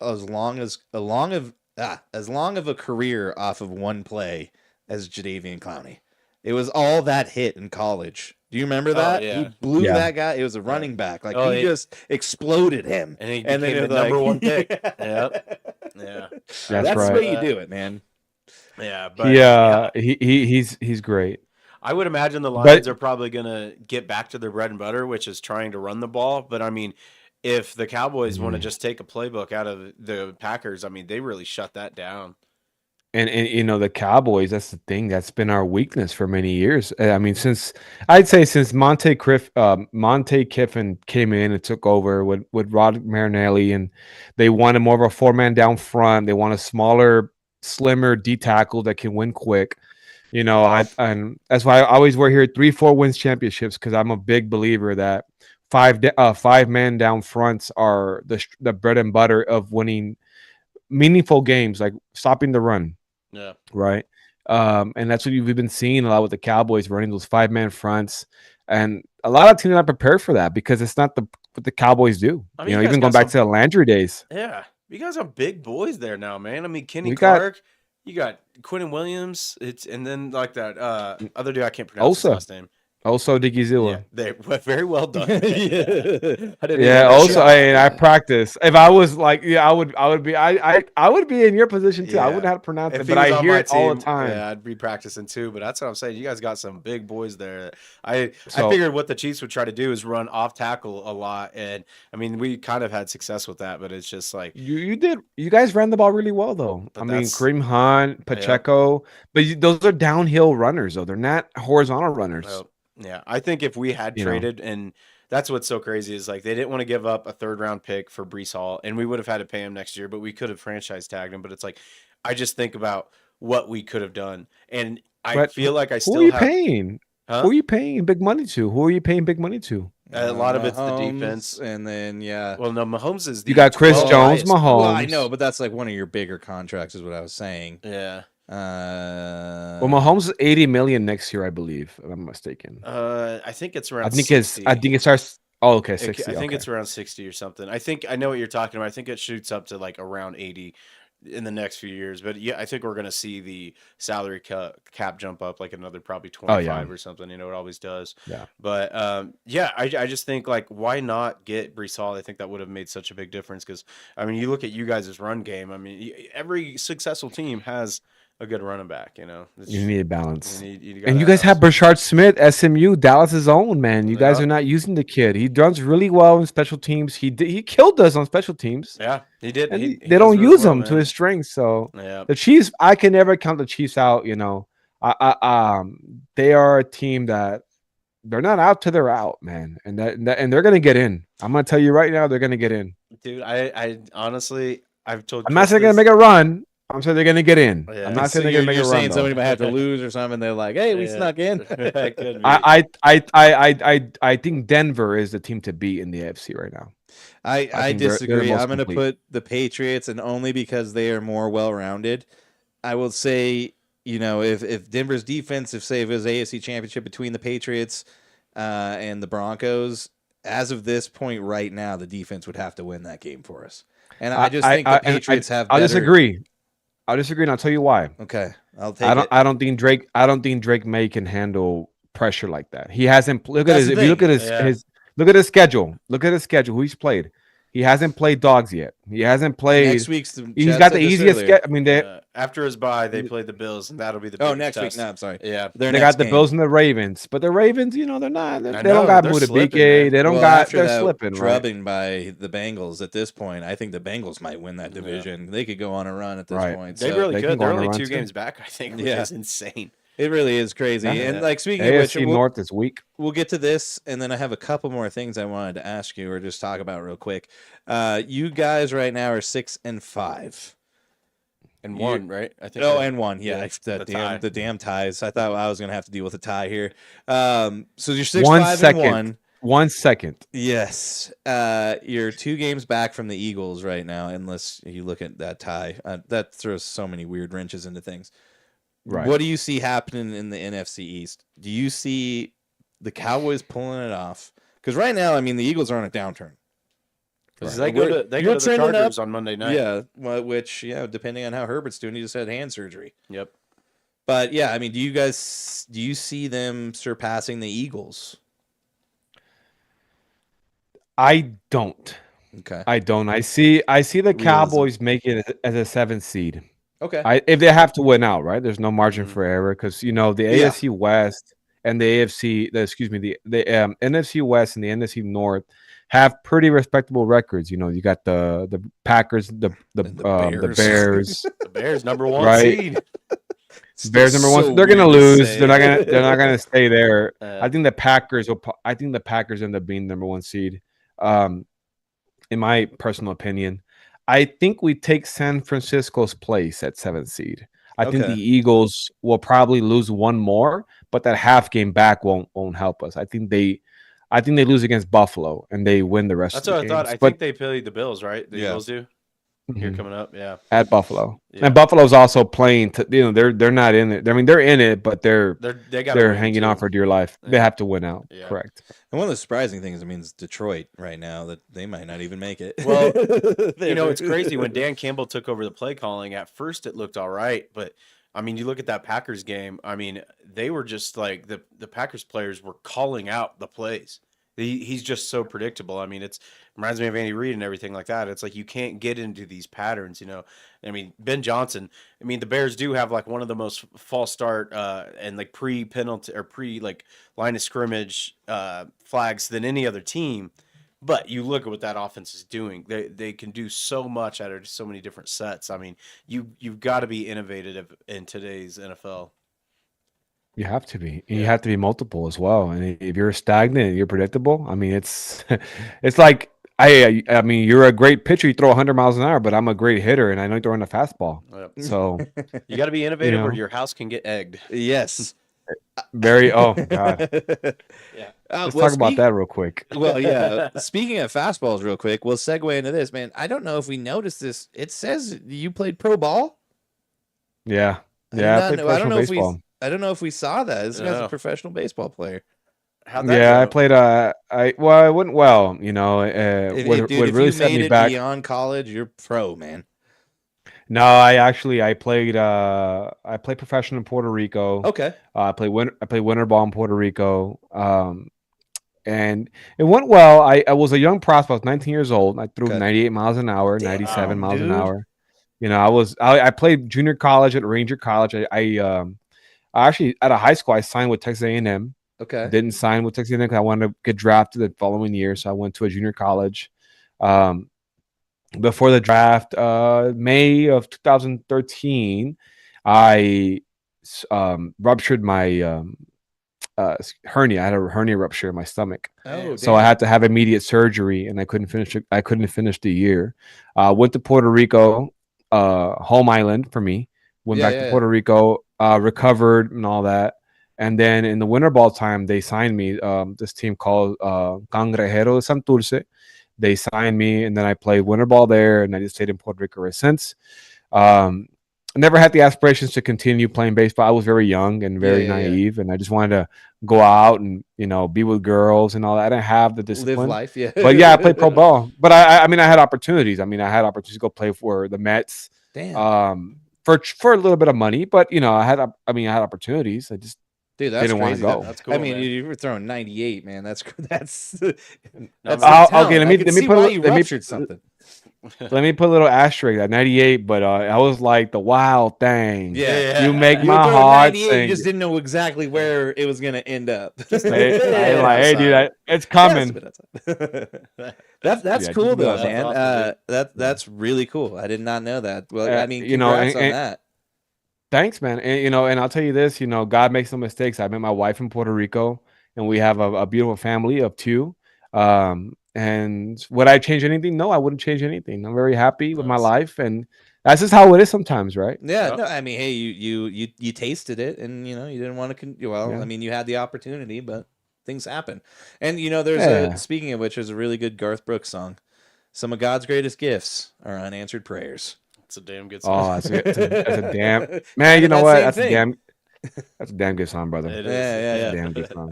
as long of a career off of one play as Jadeveon Clowney. It was all that hit in college. Do you remember that? yeah. He blew Yeah. that guy. It was a running back. Like Oh, he just exploded him. And he then became it the was number like- one pick. Yep. Yeah. That's That's right. the way you do it, man. Yeah, but He's great. I would imagine the But- Lions are probably going to get back to their bread and butter, which is trying to run the ball. But I mean, if the Cowboys want to just take a playbook out of the Packers, I mean, they really shut that down. And you know the Cowboys, that's the thing. That's been our weakness for many years. I mean, since Monte Kiffin came in and took over with Rod Marinelli, and they wanted more of a 4-man down front. They want a smaller, slimmer D tackle that can win quick. You know, and that's why I always wear here 3-4 wins championships because I'm a big believer that 5-man down fronts are the bread and butter of winning meaningful games, like stopping the run. Yeah. Right. And that's what we've been seeing a lot with the Cowboys running those 5-man fronts. And a lot of teams are not prepared for that because it's not what the Cowboys do. I mean, you know, you guys even got going back some- to the Landry days. Yeah. You guys have big boys there now, man. I mean, Kenny We got- Clark, you got Quinnen Williams, and then like that other dude I can't pronounce his Osa. last name. Also, Digizilla. Yeah, they very well done. Yeah. I didn't even Yeah, know also, that. I practice. If I was like, I would be in your position too. I Yeah. wouldn't have to pronounce If it, he but was I on hear my it all the team, time. Yeah, I'd be practicing too. But that's what I'm saying. You guys got some big boys there. I So- figured what the Chiefs would try to do is run off tackle a lot, and I mean we kind of had success with that. But it's just like You did. You guys ran the ball really well, though. But I mean, that's- Kareem Hunt, Pacheco, but those are downhill runners, though. They're not horizontal runners. well, yeah, I think if we had You know. traded, and that's what's so crazy is like they didn't want to give up a 3rd-round pick for Brees Hall, and we would have had to pay him next year, but we could have franchise tagged him. But it's like I just think about what we could have done, and I But feel like I Who still are you have paying? Huh? Who are you paying big money to? Who are you paying big money to? A lot of it's the Mahomes, defense. and then Well, no, Mahomes is the You got Chris 12th Jones, highest. Mahomes. Well, I know, but that's like one of your bigger contracts, is what I was saying. Yeah. Well, Mahomes is 80 million next year, I believe. If I'm mistaken. I think it's around. I think 60. it starts. Oh, okay, It- 60. I think okay. it's around 60 or something. I know what you're talking about. I think it shoots up to like around 80 in the next few years. But yeah, I think we're gonna see the salary cap jump up like another probably 25 or something. You know, it always does. Yeah. But yeah, I just think like why not get Brees Hall? I think that would have made such a big difference because I mean, you look at you guys' run game. I mean, every successful team has a good running back. You know, It's- You need a balance. you And you gotta guys have Brashard Smith, SMU, Dallas's own man. You guys Yeah. are not using the kid. He runs really well in special teams. He killed us on special teams. Yeah, he did. And He they does don't really use well, him to man. his strengths. So Yeah. the Chiefs, I can never count the Chiefs out. You know, they are a team that they're not out till they're out, man, and they're gonna get in. I'm gonna tell you right now, they're gonna get in. Dude, I honestly, I've told. I'm not Chris saying they're gonna this. make a run. I'm saying they're gonna get in. Yeah. I'm not So saying they're gonna make a run. saying though. somebody might have to lose or something. They're like, "Hey, we Yeah. snuck in." It could be. I think Denver is the team to beat in the AFC right now. I think they're the disagree. most I'm going to complete. put the Patriots, and only because they are more well-rounded. I will say, you know, if Denver's defense, if it was AFC Championship between the Patriots and the Broncos, as of this point right now, the defense would have to win that game for us. And I just think the Patriots have I'll better... disagree. I'll disagree, and I'll tell you why. Okay, I'll take it. I don't think Drake May can handle pressure like that. He hasn't. Look at his. If you look at his look at his schedule. Look at his schedule. Who he's played. He hasn't played dogs yet. He hasn't played. Next week's. He's got the easiest schedule. I mean, after his bye, they played the Bills, and that'll be the next test. week. No, I'm sorry. Yeah, they got the Bills and the Ravens, but the Ravens, they're not. They don't got Mutabike. They don't got. They're slipping. Drubbing by the Bengals at this point. I think the Bengals might win that division. Yeah. They could go on a run at this point. They really could. They're only 2 games back, I think, which is insane. It really is crazy. Yeah. And like speaking AFC of which, North this week. We'll get to this, and then I have a couple more things I wanted to ask you or just talk about real quick. You guys right now are 6-5. And 1, right? I think. And 1. Yeah, the damn ties. I thought I was gonna have to deal with a tie here. So you're 6-5 and 1. 1 second. Yes. You're 2 games back from the Eagles right now, unless you look at that tie. That throws so many weird wrenches into things. Right. What do you see happening in the NFC East? Do you see the Cowboys pulling it off? Because right now, I mean, the Eagles are on a downturn. Right. They go to the Chargers on Monday night. Yeah, which, depending on how Herbert's doing, he just had hand surgery. Yep. But, I mean, do you see them surpassing the Eagles? I don't. Okay. I don't. I see the Cowboys make it as a 7th seed. Okay. If they have to win out, right? There's no margin for error because the AFC West and the NFC, the NFC West and the NFC North have pretty respectable records. You got the Packers, the Bears, the Bears number 1 right? seed. Bears number 1. They're gonna lose. They're not gonna stay there. I think the Packers end up being number 1 seed. In my personal opinion. I think we take San Francisco's place at 7th seed. I think the Eagles will probably lose 1 more, but that half game back won't help us. I think they lose against Buffalo and they win the rest. That's of the what games. I thought. I think they played the Bills, right? The Eagles do. Here coming up, at Buffalo, and Buffalo's also playing. They're not in it. I mean, they're in it, but they're hanging on for dear life. Yeah. They have to win out. Yeah. Correct. And one of the surprising things, is Detroit right now that they might not even make it. Well, it's crazy when Dan Campbell took over the play calling. At first, it looked all right, but I mean, you look at that Packers game. I mean, they were just like the Packers players were calling out the plays. He's just so predictable. I mean, it reminds me of Andy Reid and everything like that. It's like you can't get into these patterns, I mean, Ben Johnson. I mean, the Bears do have like one of the most false start and like pre-penalty or line of scrimmage flags than any other team. But you look at what that offense is doing. They can do so much out of so many different sets. I mean, you've got to be innovative in today's NFL. You have to be. You have to be multiple as well. And if you're stagnant and you're predictable, I mean, it's like I mean, you're a great pitcher. You throw 100 miles an hour, but I'm a great hitter, and I know you're throwing a fastball. Yep. So you got to be innovative, or your house can get egged. Yes. Oh God. Yeah. Let's talk about that real quick. Well, yeah. Speaking of fastballs, real quick, we'll segue into this, man. I don't know if we noticed this. It says you played pro ball. Yeah. Yeah. I played professional baseball. I don't know if we saw that. This guy's a professional baseball player. How'd that go? I played. It went well. What really set me back beyond college, you're pro, man. No, I played. I played professional in Puerto Rico. Okay. I played winter ball in Puerto Rico. And it went well. I was a young prospect. I was 19 years old. I threw 98 miles an hour, 97 miles an hour. I played junior college at Ranger College. I actually, out of high school, I signed with Texas A&M. Okay. Didn't sign with Texas A&M because I wanted to get drafted the following year, so I went to a junior college. Before the draft, May of 2013, I ruptured my hernia. I had a hernia rupture in my stomach. Oh, so I had to have immediate surgery, and I couldn't finish it. I couldn't finish the year. Went to Puerto Rico, home island for me. Went back to Puerto Rico. Recovered and all that, and then in the winter ball time, they signed me. This team called Cangrejero de Santurce. They signed me, and then I played winter ball there, and I just stayed in Puerto Rico ever since. never had the aspirations to continue playing baseball. I was very young and very Yeah, yeah, yeah. naive, and I just wanted to go out and be with girls and all that. I didn't have the Live discipline. life, yeah. But yeah, I played pro ball. But I mean, I had opportunities. I mean, I had opportunities to go play for the Mets, Damn, for a little bit of money. But I had opportunities. I just dude, that's didn't want to crazy. go. That's cool, I mean, man. you were throwing 98, man. That's No, that's man. the talent. Okay, let I me can let me see put why a- you let me ruptured something. let me put a little asterisk at 98. But I was like the wild thing. Yeah. You make You were my throwing heart 98, sing. you just didn't know exactly where it was gonna end up. Just a Hey, bit I on like, the hey, dude, outside. it's Yeah, coming. it's a bit outside. That's Yeah, cool just a bit though, outside. man. That's awesome, That's really cool. I did not know that. Well, I mean, You know, congrats on that. thanks, man. And and I'll tell you this, God makes no mistakes. I met my wife in Puerto Rico, and we have a beautiful family of two. And would I change anything? No, I wouldn't change anything. I'm very happy with my Nice. life, and that's just how it is sometimes, right? Yeah, Yeah. no, I mean, hey, you tasted it, and you didn't want to. Well, I Yeah. mean, you had the opportunity, but things happen. And there's Yeah. speaking of which, there's a really good Garth Brooks song. Some of God's greatest gifts are unanswered prayers. It's a damn good Oh, song. that's a damn man. Kind You of know that what? same That's a thing. damn good song, brother. It is. Yeah, That's yeah, a damn good song.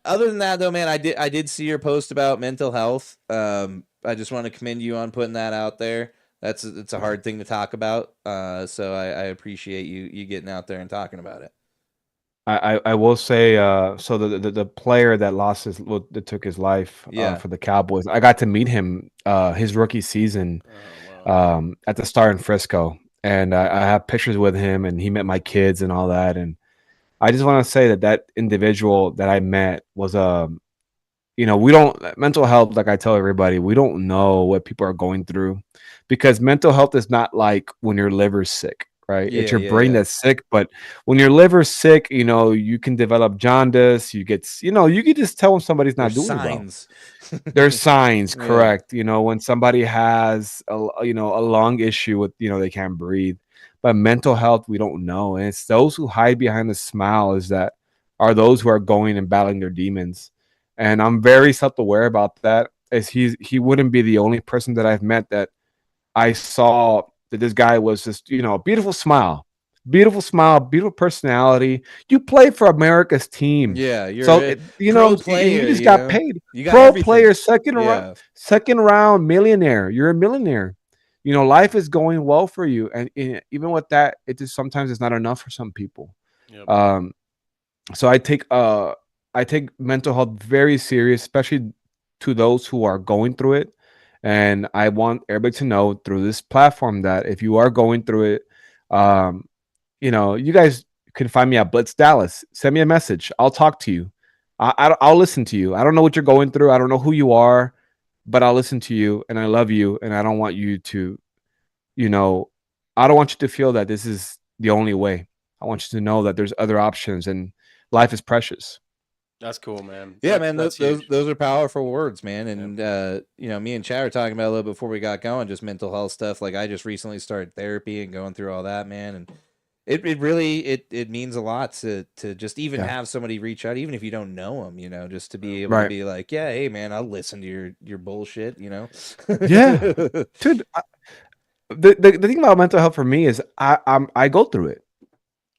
Other than that, though, man, I did see your post about mental health. I just want to commend you on putting that out there. It's a hard thing to talk about. So I appreciate you getting out there and talking about it. I will say, so the player that that took his life Yeah. for the Cowboys, I got to meet him his rookie season Oh, wow. at the Star in Frisco, and I have pictures with him, and he met my kids and all that, and I just want to say that individual that I met was we don't mental health, like I tell everybody, we don't know what people are going through, because mental health is not like when your liver's sick, right? It's Yeah, your yeah, brain yeah. that's sick. But when your liver's sick, you can develop jaundice. You can just tell when somebody's not There's doing well. signs. There's signs, Yeah. correct? When somebody has a lung issue with they can't breathe. But mental health, we don't know, and it's those who hide behind the smile are those who are going and battling their demons. And I'm very self-aware about that. As he wouldn't be the only person that I've met that I saw that this guy was just a beautiful smile, beautiful personality. You play for America's team, Yeah, you're so a and pro you player. just got paid. You got Pro everything. player, Yeah. second round millionaire. You're a millionaire. Life is going well for you, and even with that, it just sometimes it's not enough for some people. Yep. So I take mental health very serious, especially to those who are going through it. And I want everybody to know through this platform that if you are going through it, you guys can find me at Blitz Dallas. Send me a message. I'll talk to you. I'll listen to you. I don't know what you're going through. I don't know who you are, but I'll listen to you, and I love you, and I don't want you to, I don't want you to feel that this is the only way. I want you to know that there's other options, and life is precious. That's cool, man. Yeah, man, That's those huge. those are powerful words, man. And me and Chad were talking about a little before we got going, just mental health stuff. Like I just recently started therapy and going through all that, man. And it really it means a lot to just even have somebody reach out, even if you don't know them, just to be able to be like, yeah, hey, man, I'll listen to your bullshit, Yeah, dude. The thing about mental health for me is I go through it.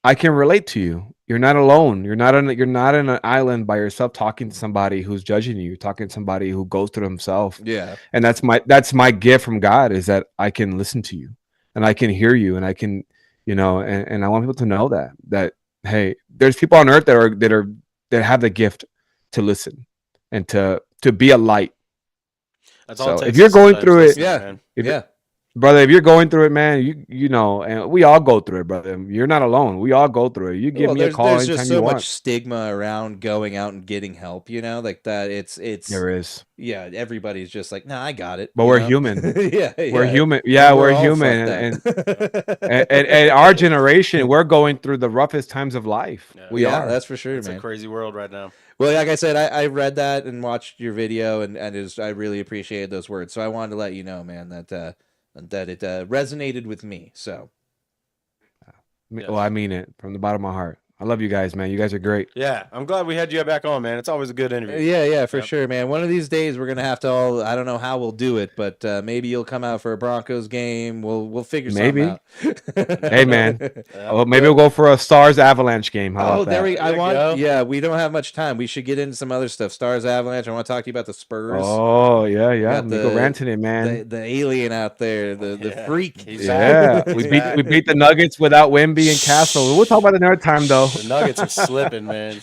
I can relate to you. You're not alone. You're not in an island by yourself talking to somebody who's judging you. You're talking to somebody who goes through himself. Yeah. And that's my gift from God, is that I can listen to you and I can hear you, and I can, and I want people to know that hey, there's people on earth that have the gift to listen and to be a light. That's all it So takes if you're is going sometimes through it, listening, man. brother, if you're going through it, man, and we all go through it, brother. You're not alone. We all go through it. You give me a call there's just anytime so you much want. stigma around going out and getting help, like that. It's There is. yeah, everybody's just like, nah, I got it. But we're human. Yeah, We're human. And Yeah, we're all human. fucked up. And our generation, we're going through the roughest times of life. Yeah. We Yeah, are. that's for sure, It's man. a crazy world right now. Well, like I said, I read that and watched your video, and I really appreciated those words. So I wanted to let you know, man, that it resonated with me. So Well, I mean it from the bottom of my heart. I love you guys, man. You guys are great. Yeah, I'm glad we had you back on, man. It's always a good interview. Yeah, for sure, man. One of these days we're gonna have to all. I don't know how we'll do it, but maybe you'll come out for a Broncos game. We'll figure Maybe. something out. Hey, man. Well, maybe we'll go for a Stars Avalanche game. How Oh, about there that? we. I There you want. go. Yeah, we don't have much time. We should get into some other stuff. Stars Avalanche. I want to talk to you about the Spurs. Oh, yeah. got We go the- ranting it, man. The alien out there, the freak. He's Yeah, back. we He's beat back. we beat the Nuggets without Wemby and Castle. We'll talk about it another time, though. The Nuggets are slipping, man.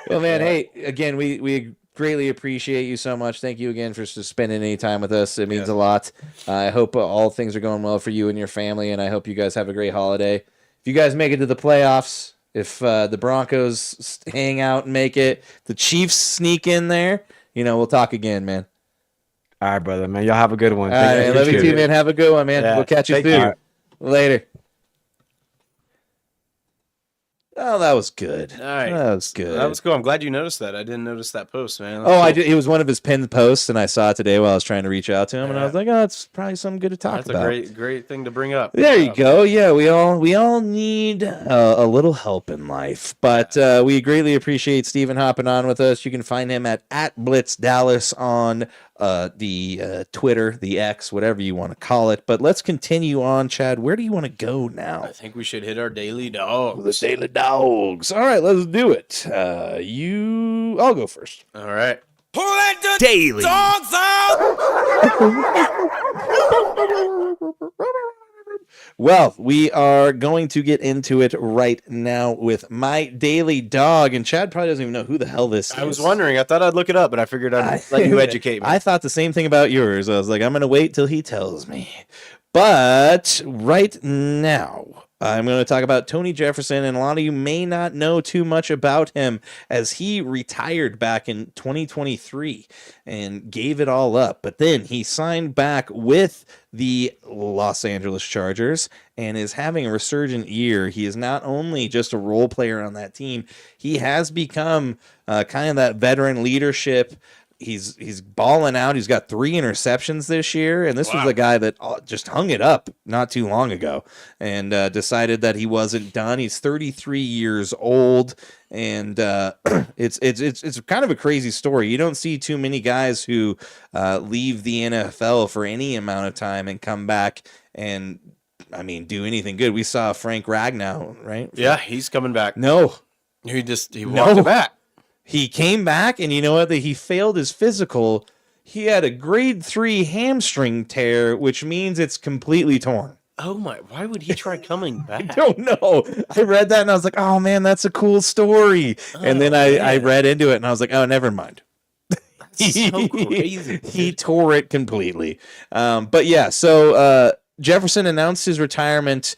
Well, man, hey, again, we greatly appreciate you so much. Thank you again for just spending any time with us. It means a lot. I hope all things are going well for you and your family, and I hope you guys have a great holiday. If you guys make it to the playoffs, if the Broncos hang out and make it, the Chiefs sneak in there, we'll talk again, man. All right, brother, man. Y'all have a good one. All right, love you Appreciate too, it. man. Have a good one, man. Yeah, We'll catch you thank soon. you. Later. Oh, that was good. All right. That was good. That was cool. I'm glad you noticed that. I didn't notice that post, man. Oh, I did. It was one of his pinned posts, and I saw it today while I was trying to reach out to him, and I Yeah. was like, "Oh, it's probably something good to talk That's about." a great thing to bring up. There you go. Yeah, we all need a little help in life, but we greatly appreciate Steven hopping on with us. You can find him at @BlitzDallas on the Twitter, the X, whatever you want to call it. But let's continue on, Chad. Where do you want to go now? I think we should hit our daily dog. The Daily Dogs. All right, let's do it. I'll go first. All right. Pull that daily dogs out. Well, we are going to get into it right now with my daily dog, and Chad probably doesn't even know who the hell this is. I was wondering. I thought I'd look it up, but I figured I'd let you educate me. I thought the same thing about yours. I was like, I'm going to wait till he tells me. But right now, I'm going to talk about Tony Jefferson, and a lot of you may not know too much about him as he retired back in 2023 and gave it all up. But then he signed back with the Los Angeles Chargers and is having a resurgent year. He is not only just a role player on that team, he has become kind of that veteran leadership. He's balling out. He's got 3 interceptions this year, and this was a guy that just hung it up not too long ago and decided that he wasn't done. He's 33 years old, and it's kind of a crazy story. You don't see too many guys who leave the NFL for any amount of time and come back and do anything good. We saw Frank Ragnow, right? Yeah, he's coming back. No, He walked it back. he came back, and you know what? He failed his physical. He had a grade 3 hamstring tear, which means it's completely torn. Oh my! Why would he try coming back? I don't know. I read that, and I was like, oh, man, that's a cool story. And then I read into it, and I was like, oh, never mind. That's so crazy. He tore it completely. But yeah, so Jefferson announced his retirement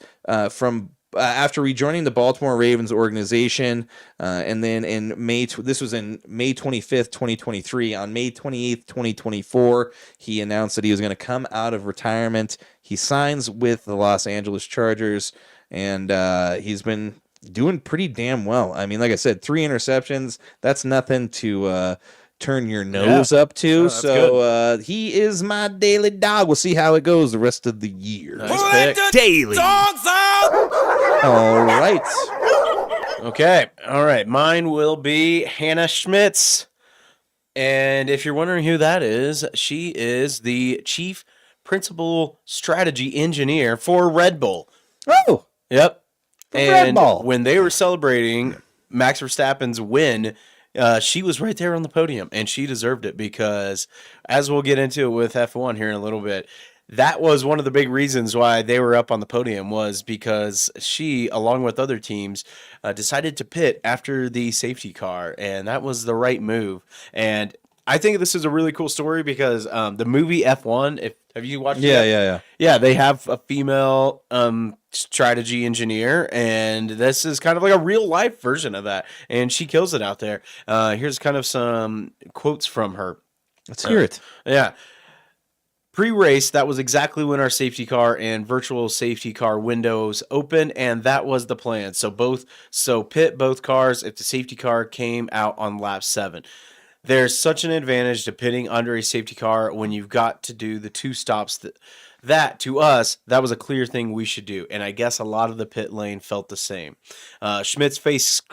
from after rejoining the Baltimore Ravens organization, and then in this was in May 25th, 2023. On May 28th, 2024, he announced that he was going to come out of retirement. He signs with the Los Angeles Chargers, and he's been doing pretty damn well. I mean, like I said, 3 interceptions. That's nothing to turn your nose up to. that's So he is my daily dog. We'll see how it goes the rest of the year. Nice pick. Daily dogs out. All right. Okay. All right. Mine will be Hannah Schmitz. And if you're wondering who that is, she is the chief principal strategy engineer for Red Bull. Oh, Yep. Red And Bull. when they were celebrating Max Verstappen's win, she was right there on the podium, and she deserved it because, as we'll get into it with F1 here in a little bit, that was one of the big reasons why they were up on the podium, was because she, along with other teams, decided to pit after the safety car, and that was the right move. And I think this is a really cool story because the movie F1, have you watched it yet? Yeah. Yeah, they have a female strategy engineer, and this is kind of like a real life version of that, and she kills it out there. Here's kind of some quotes from her. Let's hear it. Yeah. Pre-race, that was exactly when our safety car and virtual safety car windows open, and that was the plan. So pit both cars if the safety car came out on lap 7. There's such an advantage to pitting under a safety car when you've got to do the 2 stops that to us, that was a clear thing we should do. And I guess a lot of the pit lane felt the same. Schmitz faced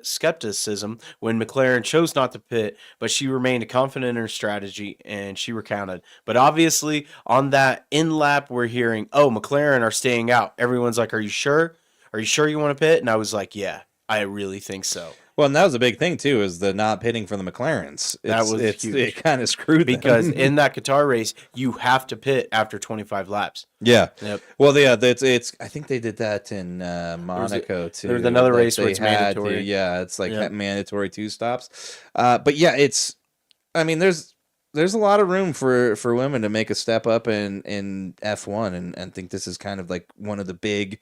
skepticism when McLaren chose not to pit, but she remained confident in her strategy and she recounted. But obviously, on that in lap, we're hearing, oh, McLaren are staying out. Everyone's like, are you sure? Are you sure you want to pit? And I was like, yeah, I really think so. Well, and that was a big thing too, is the not pitting for the McLarens. Huge. It kind of screwed them. Because in that Qatar race, you have to pit after 25 laps. Yeah. Yep. Well, yeah, it's. I think they did that in Monaco too. There's another Like, race where it's mandatory. Yeah, it's like mandatory 2 stops. But yeah, it's. I mean, there's a lot of room for women to make a step up in F1, and think this is kind of like one of the big,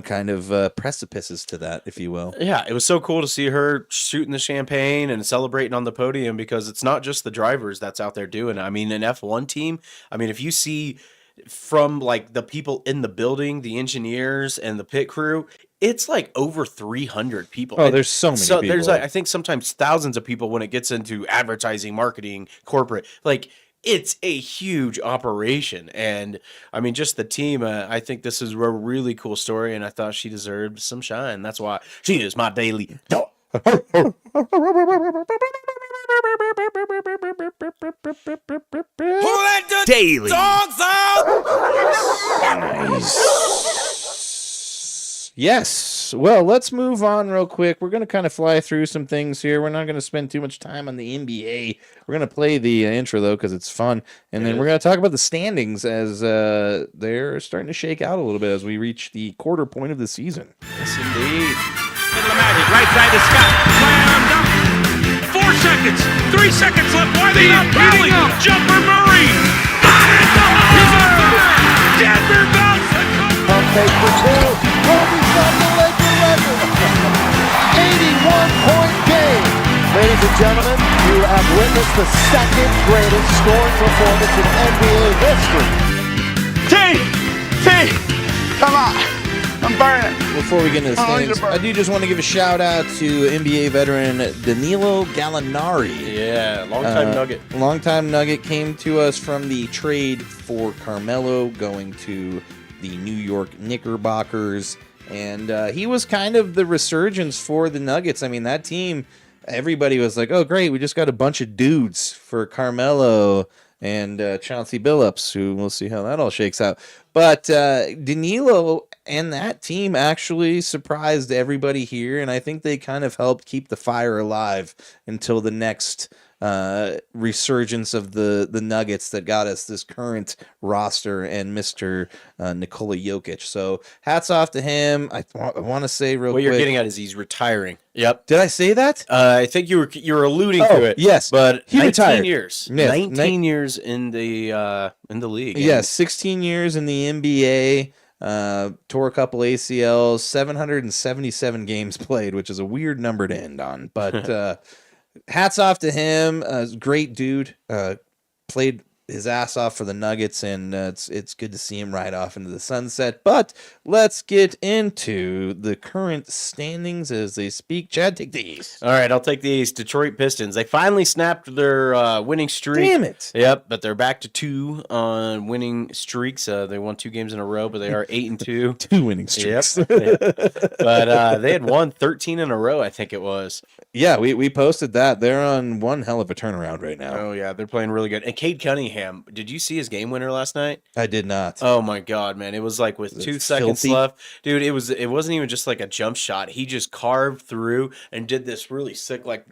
kind of precipices to that, if you will. Yeah, it was so cool to see her shooting the champagne and celebrating on the podium, because it's not just the drivers that's out there doing it. I mean, an F1 team, if you see from like the people in the building, the engineers and the pit crew, it's like over 300 people. Oh, there's so many people. There's I think sometimes thousands of people when it gets into advertising, marketing, corporate. Like, it's a huge operation. And I mean, just the team, I think this is a really cool story, and I thought she deserved some shine. That's why she is my daily dog. Who let the Daily. dogs out? Yes. Well, let's move on real quick. We're going to kind of fly through some things here. We're not going to spend too much time on the NBA. We're going to play the intro, though, because it's fun. And then we're going to talk about the standings as they're starting to shake out a little bit as we reach the quarter point of the season. Yes, indeed. Middle of Magic, right side to Scott. Slammed up. 4 seconds. 3 seconds left. Why they not rally? Jumper Murray. Got it. He's on fire. Denver bounce. Pump fake for 2. Kobe from the Laker record. 81-point game. Ladies and gentlemen, you have witnessed the second greatest scoring performance in NBA history. Come on. I'm burning. Before we get into the standings, I do just want to give a shout out to NBA veteran Danilo Gallinari. Yeah, long-time Nugget. Long-time Nugget came to us from the trade for Carmelo going to the New York Knickerbockers. And he was kind of the resurgence for the Nuggets. I mean, that team, everybody was like, oh, great, we just got a bunch of dudes for Carmelo and Chauncey Billups, who we'll see how that all shakes out. But Danilo and that team actually surprised everybody here, and I think they kind of helped keep the fire alive until the next resurgence of the Nuggets that got us this current roster and Mr. Nikola Jokic. So hats off to him. I want to say real quick. What you're getting at is he's retiring. Yep. Did I say that? I think you were alluding to it. Yes, but he 19 retired. years. Yes, 19 years in the league. Yes, 16 years in the NBA. Tore a couple ACLs, 777 games played, which is a weird number to end on. But hats off to him. Great dude. Played his ass off for the Nuggets, and it's good to see him ride off into the sunset. But let's get into the current standings as they speak. Chad, take the East. All right, I'll take the East. Detroit Pistons. They finally snapped their winning streak. Damn it. Yep, but they're back to 2 on winning streaks. They won 2 games in a row, but they are 8-2. 2 winning streaks. Yep. But they had won 13 in a row, I think it was. Yeah, we posted that. They're on one hell of a turnaround right now. Oh, yeah, they're playing really good. And Cade Cunningham, did you see his game winner last night? I did not. Oh my God, man! It was like with 2 seconds filthy? left, dude. It wasn't even just like a jump shot. He just carved through and did this really sick like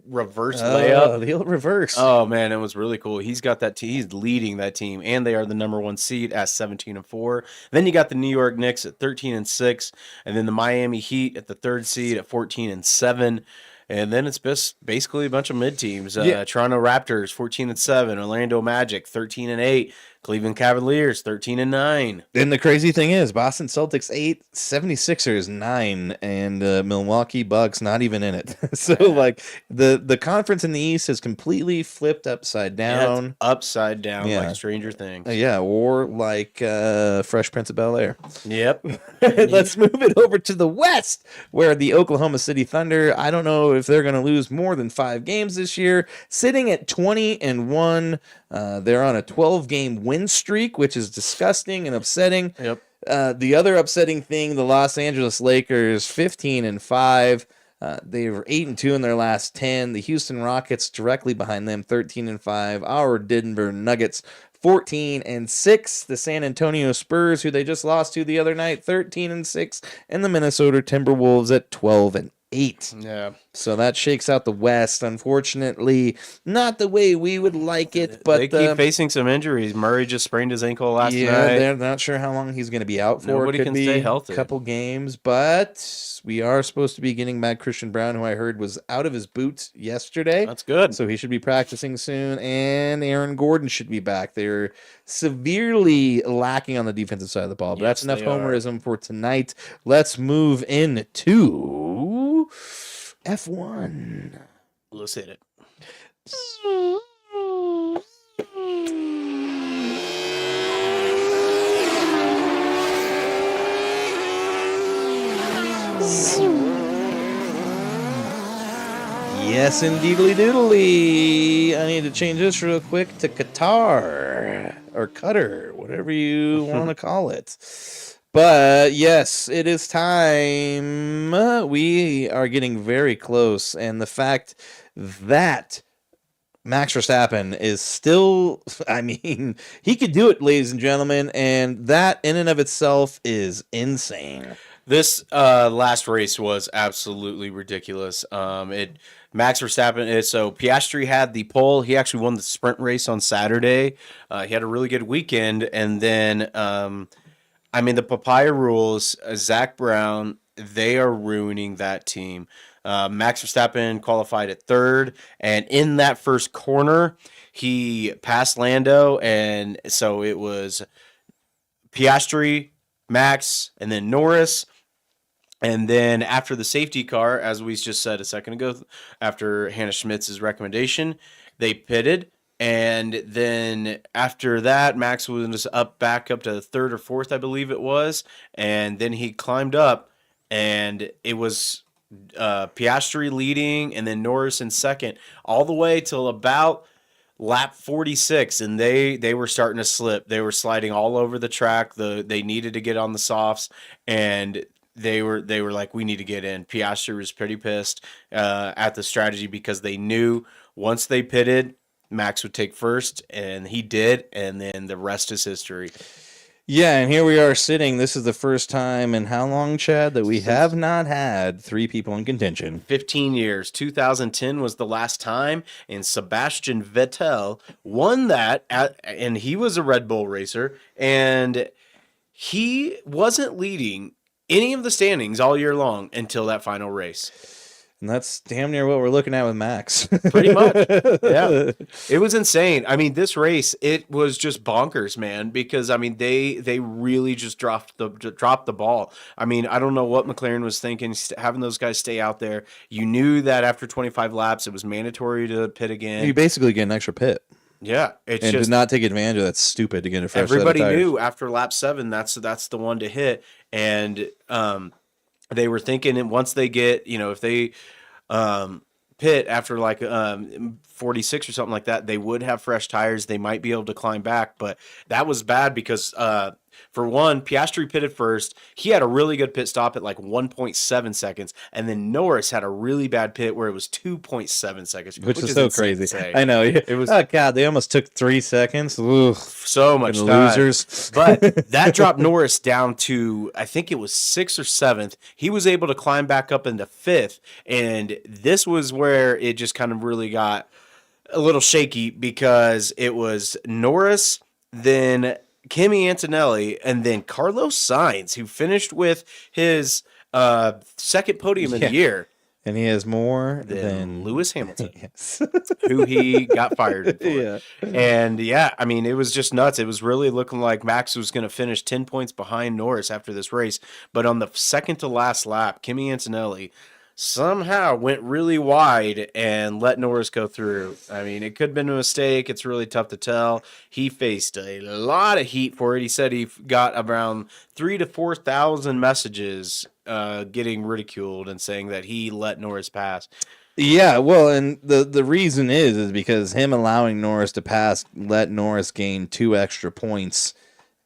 reverse layup. The old reverse. Oh man, it was really cool. He's got that. He's leading that team, and they are the number 1 seed at 17-4. Then you got the New York Knicks at 13-6, and then the Miami Heat at the 3rd seed at 14-7. And then it's basically a bunch of mid teams. Toronto Raptors 14-7, Orlando Magic 13-8, Cleveland Cavaliers 13-9. And the crazy thing is, Boston Celtics 8, 76ers 9, and Milwaukee Bucks not even in it. So like the conference in the East has completely flipped upside down. Yeah, upside down Yeah. like Stranger Things. Yeah, or like Fresh Prince of Bel-Air. Yep. Let's move it over to the West, where the Oklahoma City Thunder, I don't know if they're going to lose more than 5 games this year, sitting at 20-1. They're on a 12-game win win streak, which is disgusting and upsetting. Yep. The other upsetting thing, the Los Angeles Lakers, 15-5. They were 8-2 in their last 10. The Houston Rockets directly behind them, 13-5. Our Denver Nuggets, 14-6. The San Antonio Spurs, who they just lost to the other night, 13-6, and the Minnesota Timberwolves at 12-8. Yeah. So that shakes out the West. Unfortunately, not the way we would like it, but they keep facing some injuries. Murray just sprained his ankle last night. they're not sure how long he's going to be out for. Nobody Could can be stay healthy. A couple games, but we are supposed to be getting back Christian Brown, who I heard was out of his boots yesterday. That's good. So he should be practicing soon, and Aaron Gordon should be back. They're severely lacking on the defensive side of the ball, but that's enough homerism for tonight. Let's move into F1. Let's hit it. Yes, indeedly doodly. I need to change this real quick to Qatar or Qatar, whatever you want to call it. But yes, it is time. We are getting very close, and the fact that Max Verstappen is still, I mean, he could do it, ladies and gentlemen, and that in and of itself is insane. This last race was absolutely ridiculous. Max Verstappen so Piastri had the pole. He actually won the sprint race on Saturday. He had a really good weekend, and then the papaya rules. Zach Brown, they are ruining that team. Max Verstappen qualified at third, and in that first corner, he passed Lando, and so it was Piastri, Max, and then Norris. And then after the safety car, as we just said a second ago, after Hannah Schmitz's recommendation, they pitted. And then after that, Max was back up to the third or fourth, I believe it was. And then he climbed up, and it was Piastri leading, and then Norris in second, all the way till about lap 46, and they were starting to slip. They were sliding all over the track. They needed to get on the softs, and they were like, we need to get in. Piastri was pretty pissed at the strategy because they knew once they pitted, Max would take first, and he did, and then the rest is history. Yeah, and here we are sitting. This is the first time in how long, Chad, that we have not had three people in contention? 15 years. 2010 was the last time, and Sebastian Vettel won that, and he was a Red Bull racer, and he wasn't leading any of the standings all year long until that final race. And that's damn near what we're looking at with Max. Pretty much. Yeah. It was insane. I mean, this race, it was just bonkers, man, because I mean, they really just dropped the ball. I mean, I don't know what McLaren was thinking, having those guys stay out there. You knew that after 25 laps, it was mandatory to pit again. You basically get an extra pit. Yeah, and did not take advantage of that. Stupid to get a fresh. Everybody knew after lap 7 that's the one to hit, and they were thinking, and once they get, if they pit after like 46 or something like that, they would have fresh tires. They might be able to climb back, but that was bad because for one, Piastri pitted first. He had a really good pit stop at like 1.7 seconds, and then Norris had a really bad pit where it was 2.7 seconds, which is so crazy. I know it was. Oh God, they almost took 3 seconds. Ugh. So much time. Losers. But that dropped Norris down to, I think it was 6th or 7th. He was able to climb back up into 5th, and this was where it just kind of really got a little shaky because it was Norris, then Kimi Antonelli, and then Carlos Sainz, who finished with his second podium in the year. And he has more than Lewis Hamilton, yes. who he got fired for. Yeah. And yeah, I mean, it was just nuts. It was really looking like Max was going to finish 10 points behind Norris after this race. But on the second to last lap, Kimi Antonelli somehow went really wide and let Norris go through. I mean, it could have been a mistake. It's really tough to tell. He faced a lot of heat for it. He said he got around 3,000 to 4,000 messages getting ridiculed and saying that he let Norris pass. Yeah, well, and the reason is because him allowing Norris to pass let Norris gain 2 extra points,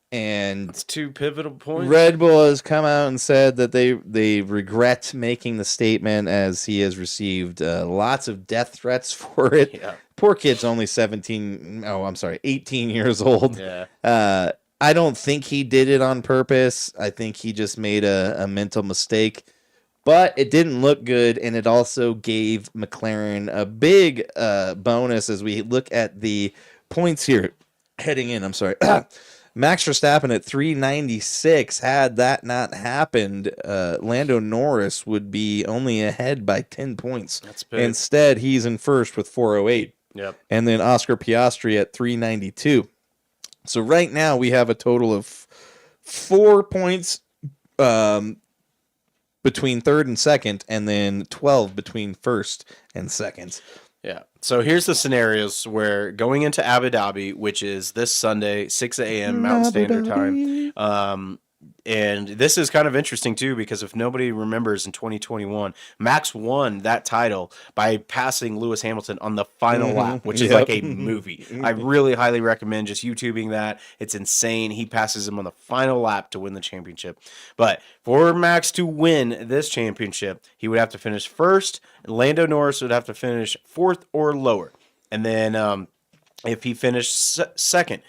and It's 2 pivotal points. Red Bull has come out and said that they regret making the statement as he has received lots of death threats for it. Yeah. Poor kid's only 18 years old. Yeah. I don't think he did it on purpose. I think he just made a mental mistake. But it didn't look good, and it also gave McLaren a big bonus as we look at the points here heading in. I'm sorry. Max Verstappen at 396. Had that not happened, Lando Norris would be only ahead by 10 points. That's big. Instead, he's in first with 408. Yep. And then Oscar Piastri at 392. So right now we have a total of 4 points between third and second, and then 12 between first and second. Yeah. So here's the scenarios where going into Abu Dhabi, which is this Sunday, 6 a.m. Mountain Standard Time. And this is kind of interesting too, because if nobody remembers, in 2021, Max won that title by passing Lewis Hamilton on the final lap, which is like a movie. I really highly recommend just YouTubing that. It's insane. He passes him on the final lap to win the championship. But for Max to win this championship, he would have to finish first. Lando Norris would have to finish fourth or lower. And then if he finished second,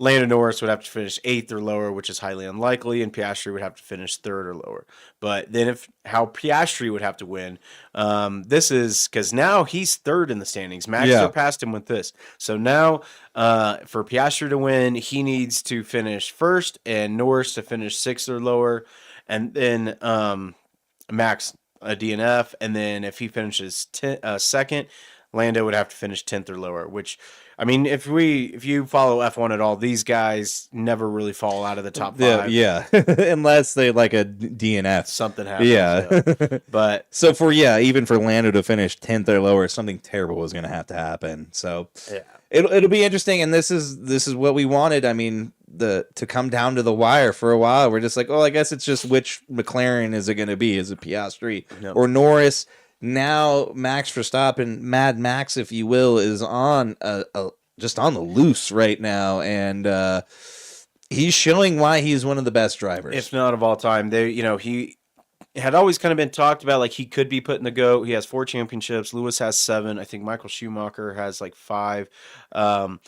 Lando Norris would have to finish 8th or lower, which is highly unlikely, and Piastri would have to finish 3rd or lower. But then how Piastri would have to win, this is because now he's 3rd in the standings. Max surpassed him with this. So now for Piastri to win, he needs to finish 1st and Norris to finish 6th or lower. And then Max a DNF. And then if he finishes 2nd, Lando would have to finish 10th or lower, which... I mean, if you follow F1 at all, these guys never really fall out of the top 5. Yeah. Unless they like a DNF. Something happens. Yeah. But so even for Lando to finish 10th or lower, something terrible was going to have to happen. So yeah. It'll be interesting, and this is what we wanted. I mean, to come down to the wire for a while. We're just like, I guess it's just which McLaren is it going to be? Is it Piastri or Norris? Now Max Verstappen, Mad Max, if you will, is on just on the loose right now, and he's showing why he's one of the best drivers, if not of all time. He had always kind of been talked about like he could be put in the GOAT. He has 4 championships. Lewis has 7. I think Michael Schumacher has like 5. And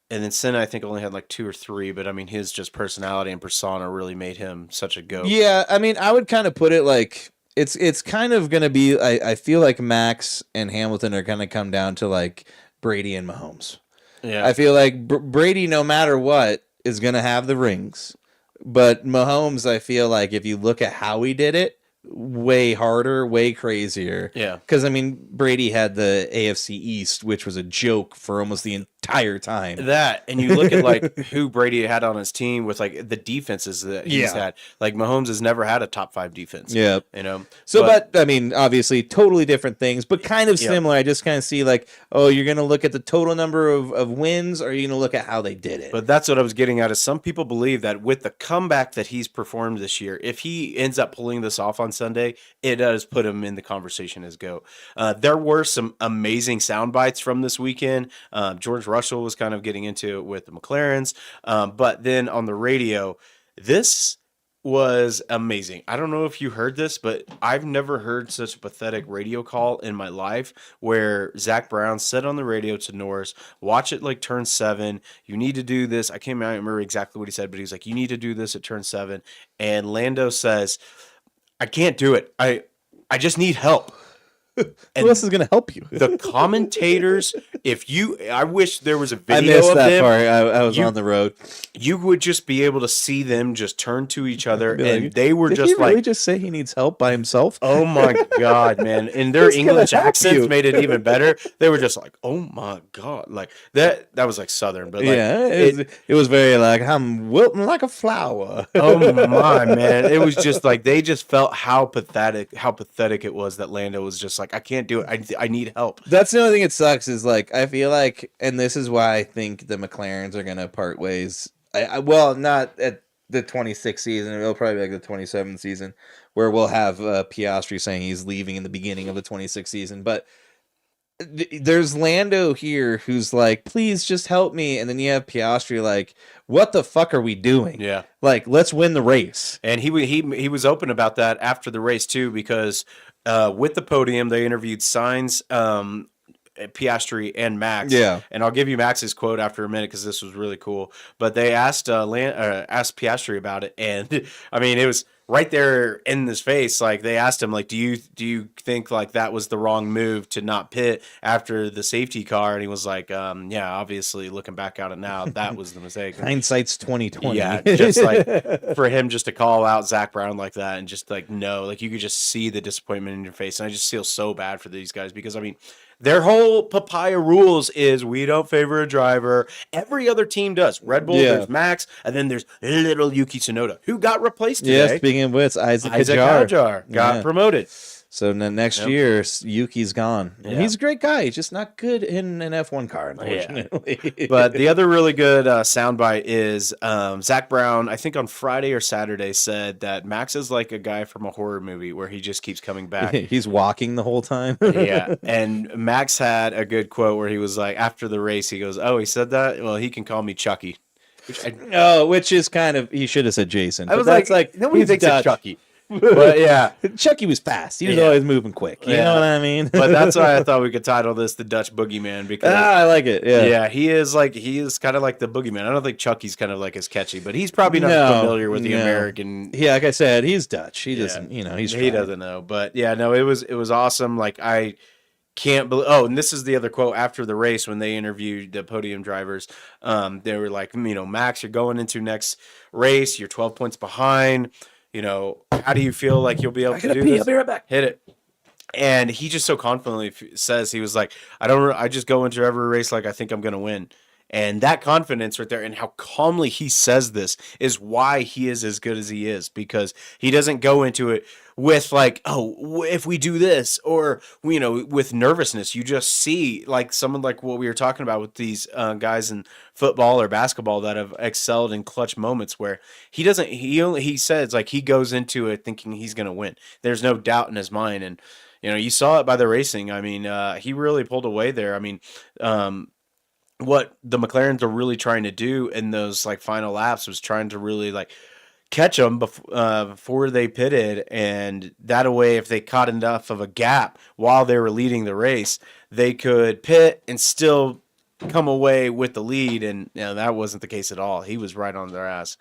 then Senna, I think, only had like 2 or 3. But I mean, his just personality and persona really made him such a GOAT. Yeah, I mean, I would kind of put it like. It's kind of going to be, I feel like Max and Hamilton are going to come down to like Brady and Mahomes. Yeah. I feel like Brady, no matter what, is going to have the rings. But Mahomes, I feel like if you look at how he did it, way harder, way crazier. Yeah. Because, I mean, Brady had the AFC East, which was a joke for almost the entire time. That, and you look at like who Brady had on his team with like the defenses that he's had. Like Mahomes has never had a top 5 defense. Yeah. So, but I mean, obviously, totally different things, but kind of similar. I just kind of see like, you're going to look at the total number of wins, or are you going to look at how they did it? But that's what I was getting at, is some people believe that with the comeback that he's performed this year, if he ends up pulling this off on Sunday, it does put him in the conversation as GOAT. There were some amazing sound bites from this weekend. George Russell was kind of getting into it with the McLarens. But then on the radio, this was amazing. I don't know if you heard this, but I've never heard such a pathetic radio call in my life, where Zach Brown said on the radio to Norris, watch it like turn 7. You need to do this. I can't remember exactly what he said, but he's like, you need to do this at turn 7. And Lando says, I can't do it. I just need help. And who else is going to help you? The commentators, I wish there was a video I missed of that them. part. I was on the road. You would just be able to see them just turn to each other, Be and like, they were Did just he like, really just say he needs help by himself? oh my God, man. And their Who's gonna English help accents you? made it even better. They were just like, oh my God. Like that was like Southern, but like, Yeah, it was very like, I'm wilting like a flower. oh my, man. It was just like, they just felt how pathetic it was that Lando was just like, I can't do it. I need help. That's the only thing that sucks is like, I feel like, and this is why I think the McLarens are going to part ways. Not at the 26th season. It'll probably be like the 27th season where we'll have Piastri saying he's leaving in the beginning of the 26th season. But there's Lando here who's like, please just help me. And then you have Piastri like, what the fuck are we doing? Yeah. Like, let's win the race. And he was open about that after the race too, because with the podium they interviewed Sainz, Piastri, and Max. Yeah. And I'll give you Max's quote after a minute because this was really cool. But they asked asked Piastri about it, and I mean it was right there in his face. Like they asked him, like, do you think like that was the wrong move to not pit after the safety car? And he was like, yeah, obviously looking back at it now, that was the mistake. Hindsight's 2020. Yeah, just like for him just to call out Zach Brown like that and just like no, like you could just see the disappointment in your face. And I just feel so bad for these guys because I mean their whole papaya rules is we don't favor a driver. Every other team does. Red Bull, there's Max, and then there's little Yuki Tsunoda, who got replaced today. Yeah, speaking of which, Isaac Hadjar got promoted. So next year, Yuki's gone. And Yeah. he's a great guy. He's just not good in an F1 car, unfortunately. Yeah. But the other really good soundbite is Zach Brown, I think on Friday or Saturday, said that Max is like a guy from a horror movie where he just keeps coming back. He's walking the whole time. Yeah. And Max had a good quote where he was like, after the race, he goes, oh, he said that? Well, he can call me Chucky. Which is kind of, he should have said Jason. I was that's like nobody he's thinks Dutch. it's Chucky. But yeah. Chucky was fast. He was Yeah. always moving quick. You know what I mean? But that's why I thought we could title this the Dutch Boogeyman because I like it. Yeah. he is kind of like the boogeyman. I don't think Chucky's kind of like as catchy, but he's probably not familiar with the American. Yeah, like I said, he's Dutch. He doesn't, he's he doesn't know. But yeah, no, it was awesome. Like I can't believe. Oh, and this is the other quote after the race when they interviewed the podium drivers. They were like, Max, you're going into next race. You're 12 points behind. How do you feel like you'll be able to do this? I'll be right back. Hit it. And he just so confidently says, he was like, I just go into every race like I think I'm going to win. And that confidence right there and how calmly he says this is why he is as good as he is, because he doesn't go into it with like, oh, if we do this or, with nervousness. You just see like someone like what we were talking about with these guys in football or basketball that have excelled in clutch moments where he says like he goes into it thinking he's going to win. There's no doubt in his mind. And, you saw it by the racing. I mean, he really pulled away there. I mean, what the McLarens are really trying to do in those like final laps was trying to really like catch them before they pitted, and that way if they caught enough of a gap while they were leading the race, they could pit and still come away with the lead. And that wasn't the case at all. He was right on their ass.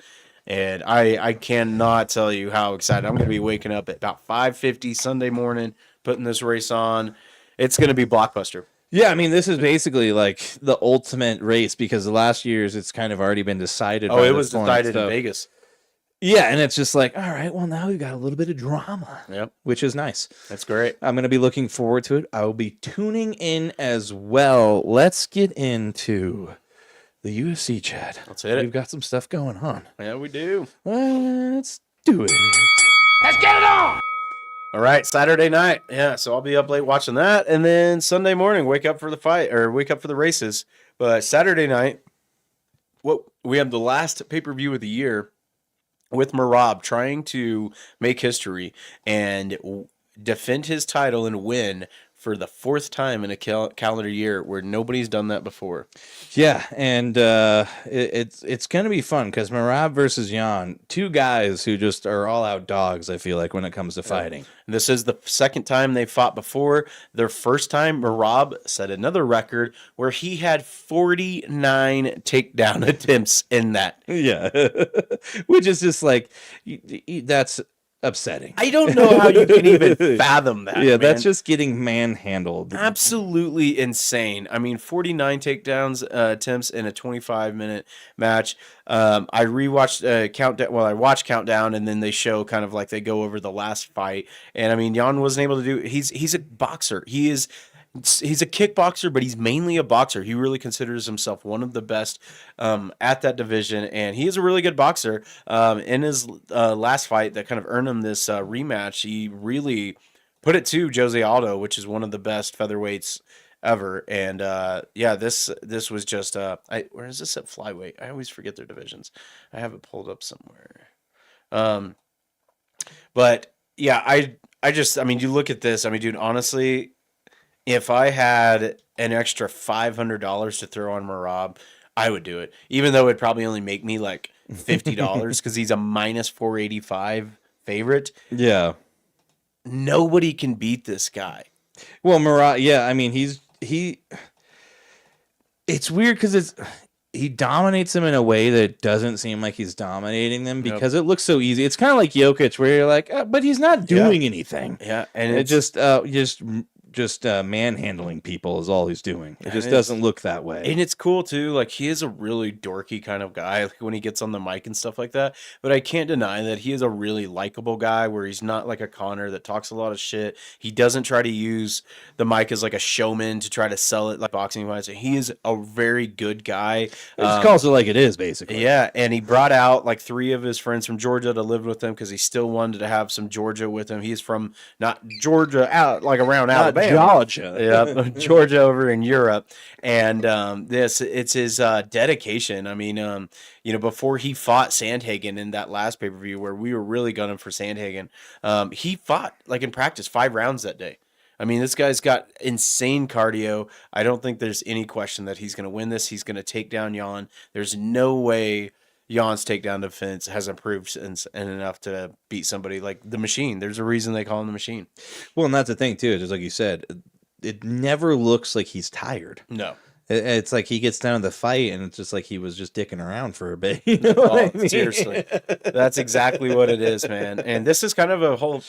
And I cannot tell you how excited I'm going to be waking up at about 5:50 Sunday morning, putting this race on. It's going to be blockbuster. Yeah, I mean, this is basically like the ultimate race because the last year's it's kind of already been decided. Oh, it was decided in Vegas. Yeah, and it's just like, all right, well, now we've got a little bit of drama. Yep. Which is nice. That's great. I'm going to be looking forward to it. I will be tuning in as well. Let's get into the UFC, Chad. Let's hit it. We've got some stuff going on. Yeah, we do. Let's do it. Let's get it on! All right, Saturday night. Yeah, so I'll be up late watching that. And then Sunday morning, wake up for the races. But Saturday night, we have the last pay-per-view of the year with Merab trying to make history and defend his title and win for the fourth time in a calendar year where nobody's done that before. Yeah, and it's going to be fun because Merab versus Jan, two guys who just are all-out dogs, I feel like, when it comes to fighting. This is the second time they fought before. Their first time, Merab set another record where he had 49 takedown attempts in that. Yeah, which is just like, that's upsetting. I don't know how you can even fathom that. Yeah, man. that's just getting manhandled. Absolutely insane. I mean, 49 takedowns attempts in a 25-minute match. I rewatched Countdown. Well, I watched Countdown, and then they show kind of like they go over the last fight. And I mean, Jan wasn't able to do. He's a boxer. He's a kickboxer, but he's mainly a boxer. He really considers himself one of the best at that division, and he is a really good boxer. In his last fight that kind of earned him this rematch, he really put it to Jose Aldo, which is one of the best featherweights ever. And this was just where is this at flyweight? I always forget their divisions. I have it pulled up somewhere. But yeah, I mean, you look at this. I mean, dude, honestly, if I had an extra $500 to throw on Merab, I would do it. Even though it'd probably only make me like $50 because he's a minus 485 favorite. Yeah. Nobody can beat this guy. Well, Merab, yeah, I mean, it's weird because he dominates them in a way that doesn't seem like he's dominating them because it looks so easy. It's kind of like Jokic where you're like, but he's not doing anything. Yeah, and it just manhandling people is all he's doing. It just doesn't look that way. And it's cool too. Like, he is a really dorky kind of guy, like when he gets on the mic and stuff like that. But I can't deny that he is a really likable guy where he's not like a Connor that talks a lot of shit. He doesn't try to use the mic as like a showman to try to sell it like boxing wise. He is a very good guy. He just calls it like it is, basically. Yeah, and he brought out like 3 of his friends from Georgia to live with him because he still wanted to have some Georgia with him. He's from not Georgia, out like around Alabama. Georgia. Yeah, Georgia over in Europe. And it's his dedication. I mean, before he fought Sandhagen in that last pay-per-view where we were really gunning for Sandhagen, he fought like in practice 5 rounds that day. I mean, this guy's got insane cardio. I don't think there's any question that he's going to win this. He's going to take down Jan. There's no way Jan's takedown defense has improved and enough to beat somebody like the Machine. There's a reason they call him the Machine. Well, and that's the thing, too. Just like you said, it never looks like he's tired. No. It's like he gets down to the fight, and it's just like he was just dicking around for a bit. You know what I mean? Seriously. That's exactly what it is, man. And this is kind of a whole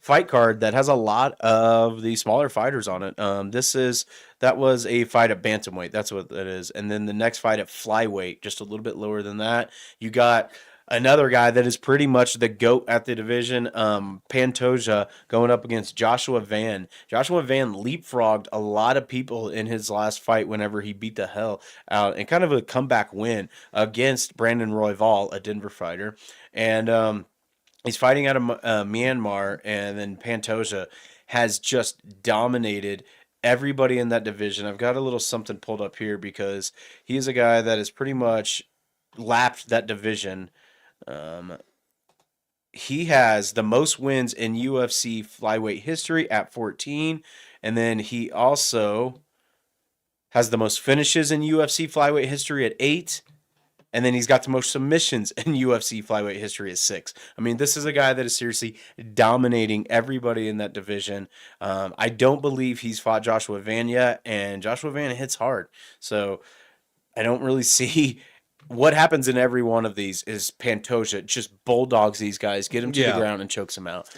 fight card that has a lot of the smaller fighters on it. That was a fight at bantamweight. That's what that is. And then the next fight at flyweight, just a little bit lower than that. You got another guy that is pretty much the GOAT at the division, Pantoja, going up against Joshua Van. Joshua Van leapfrogged a lot of people in his last fight whenever he beat the hell out, and kind of a comeback win against Brandon Royval, a Denver fighter. And he's fighting out of Myanmar, and then Pantoja has just dominated everybody in that division. I've got a little something pulled up here because he is a guy that has pretty much lapped that division. He has the most wins in UFC flyweight history at 14, and then he also has the most finishes in UFC flyweight history at 8. And then he's got the most submissions in UFC flyweight history at 6. I mean, this is a guy that is seriously dominating everybody in that division. I don't believe he's fought Joshua Van yet, and Joshua Van hits hard. So I don't really see what happens in every one of these is Pantoja just bulldogs these guys, get them to the ground, and chokes them out.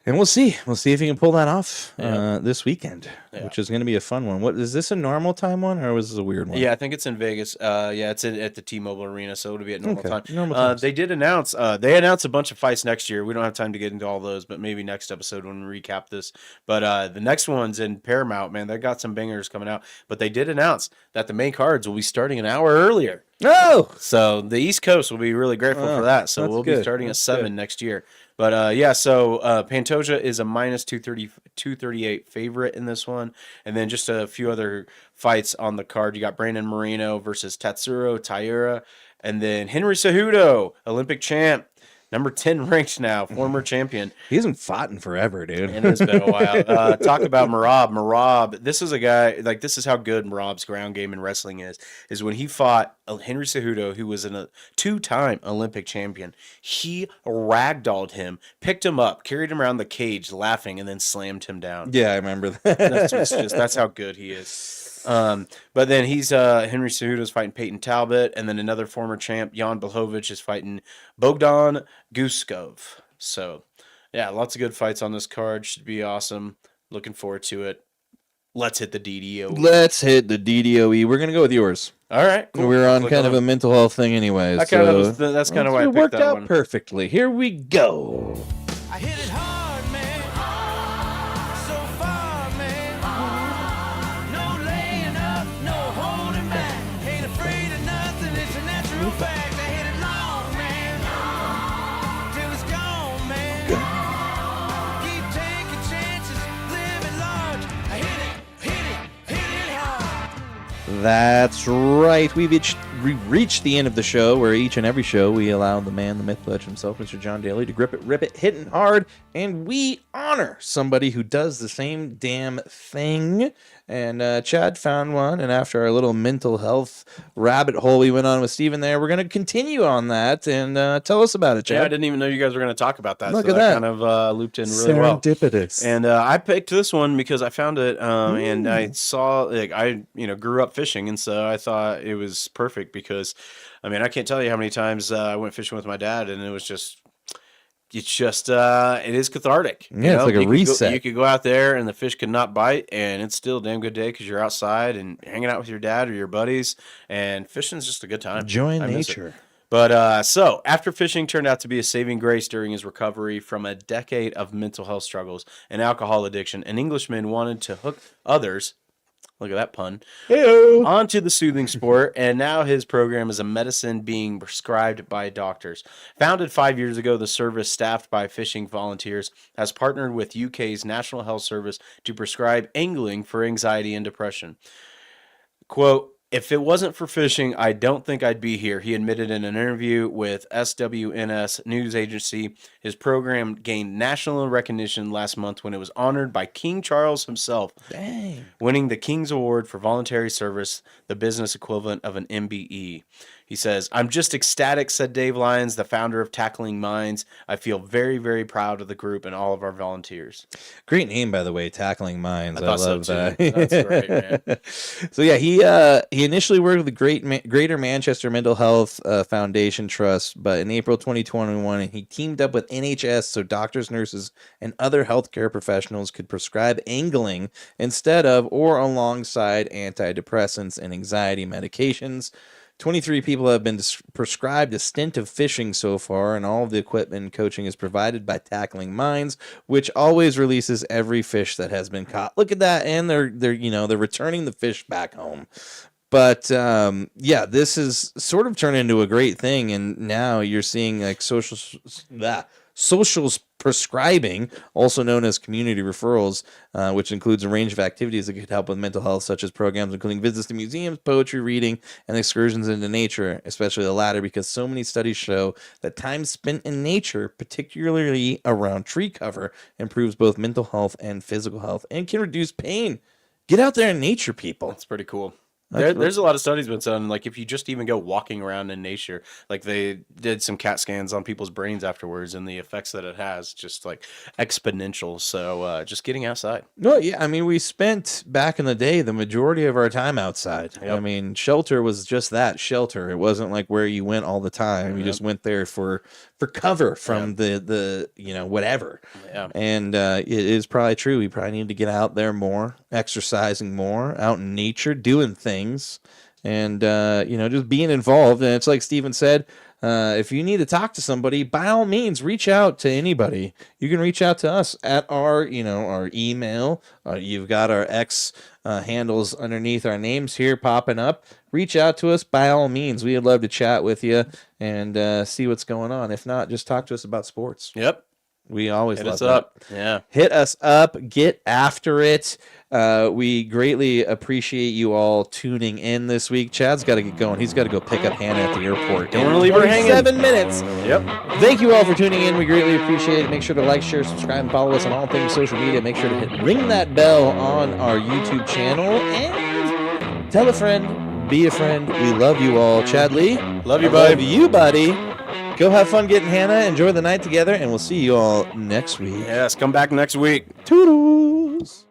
And we'll see. We'll see if he can pull that off this weekend, which is going to be a fun one. What is this, a normal time one, or was this a weird one? Yeah, I think it's in Vegas. It's at the T-Mobile Arena, so it'll be at normal time. Normal times. They did announce a bunch of fights next year. We don't have time to get into all those, but maybe next episode when we recap this. But the next one's in Paramount, man. They got some bangers coming out. But they did announce that the main cards will be starting an hour earlier. Oh! So the East Coast will be really grateful for that. So we'll be starting at 7 next year. But Pantoja is a minus 238 favorite in this one. And then just a few other fights on the card. You got Brandon Moreno versus Tatsuro Taira. And then Henry Cejudo, Olympic champ. Number 10 ranked now, former champion. He hasn't fought in forever, dude. And it's been a while. Talk about Merab. Merab, this is a guy, like, this is how good Merab's ground game in wrestling is when he fought Henry Cejudo, who was a 2-time Olympic champion. He ragdolled him, picked him up, carried him around the cage laughing, and then slammed him down. Yeah, I remember that. That's how good he is. But then he's Henry Cejudo's fighting Peyton Talbot, and then another former champ, Jan Blachowicz, is fighting Bogdan Guskov. So, yeah, lots of good fights on this card. Should be awesome. Looking forward to it. Let's hit the DDOE. Let's hit the DDOE. We're gonna go with yours. All right, cool. We're on kind of a mental health thing anyway. That's kind of why I picked worked that out one. perfectly. Here we go. I hit it hard, man. So far, man. No laying up, no holding back. Ain't afraid of nothing, it's a natural fact. I hit it long, man. Till it's gone, man. Keep taking chances, living large. I hit it That's right. We've reached the end of the show, where each and every show we allow the man, the myth, the legend himself, Mr. John Daly, to grip it, rip it, hitting hard, and we honor somebody who does the same damn thing. And Chad found one, and after our little mental health rabbit hole we went on with Steven there, we're going to continue on that, and tell us about it, Chad. Yeah, I didn't even know you guys were going to talk about that. Look so at that. Kind of looped in really well. Serendipitous. And I picked this one because I found it, and I saw, like, I grew up fishing, and so I thought it was perfect because, I mean, I can't tell you how many times I went fishing with my dad, and it was just, it is cathartic. Yeah, it's like a reset. You could go out there and the fish could not bite, and it's still a damn good day because you're outside and hanging out with your dad or your buddies, and fishing's just a good time. Enjoying I miss nature. it. But so after fishing turned out to be a saving grace during his recovery from a decade of mental health struggles and alcohol addiction, an Englishman wanted to hook others, look at that pun, onto the soothing sport, and now his program is a medicine being prescribed by doctors. Founded 5 years ago, the service, staffed by fishing volunteers, has partnered with UK's National Health Service to prescribe angling for anxiety and depression. Quote, "If it wasn't for fishing, I don't think I'd be here," he admitted in an interview with SWNS news agency. His program gained national recognition last month when it was honored by King Charles himself, winning the King's Award for Voluntary Service, the business equivalent of an MBE. He says, "I'm just ecstatic," said Dave Lyons, the founder of Tackling Minds. "I feel very, very proud of the group and all of our volunteers." Great name, by the way, Tackling Minds. I thought love so, that. too. That's great, man. So yeah, he initially worked with the Greater Manchester Mental Health Foundation Trust, but in April 2021, he teamed up with NHS so doctors, nurses, and other healthcare professionals could prescribe angling instead of or alongside antidepressants and anxiety medications. 23 people have been prescribed a stint of fishing so far, and all of the equipment and coaching is provided by Tackling Minds, which always releases every fish that has been caught. Look at that, and they're returning the fish back home. But yeah, this is sort of turned into a great thing, and now you're seeing like socials prescribing, also known as community referrals, which includes a range of activities that could help with mental health, such as programs including visits to museums, poetry reading, and excursions into nature, especially the latter because so many studies show that time spent in nature, particularly around tree cover, improves both mental health and physical health and can reduce pain. Get out there in nature, people. That's pretty cool. There's a lot of studies been done. Like if you just even go walking around in nature, like they did some CAT scans on people's brains afterwards, and the effects that it has just like exponential. So just getting outside. No, yeah, I mean, we spent back in the day the majority of our time outside. Yep. I mean, shelter was just that, shelter. It wasn't like where you went all the time. You just went there for cover from the whatever. Yeah. And it is probably true. We probably need to get out there more, exercising more, out in nature, doing things, and just being involved. And it's like Steven said, if you need to talk to somebody, by all means, reach out to anybody. You can reach out to us at our email. You've got our X handles underneath our names here popping up. Reach out to us by all means. We'd love to chat with you and see what's going on. If not, just talk to us about sports. Yep. We always Hit love us that. up. Yeah. Hit us up. Get after it. We greatly appreciate you all tuning in this week. Chad's got to get going. He's got to go pick up Hannah at the airport. Don't want to leave her hanging. 7 minutes. Yep. Thank you all for tuning in. We greatly appreciate it. Make sure to like, share, subscribe, and follow us on all things social media. Make sure to ring that bell on our YouTube channel and tell a friend. Be a friend. We love you all. Chad Lee. Love you, I buddy. Love you, buddy. Go have fun getting Hannah. Enjoy the night together, and we'll see you all next week. Yes, come back next week. Toodles.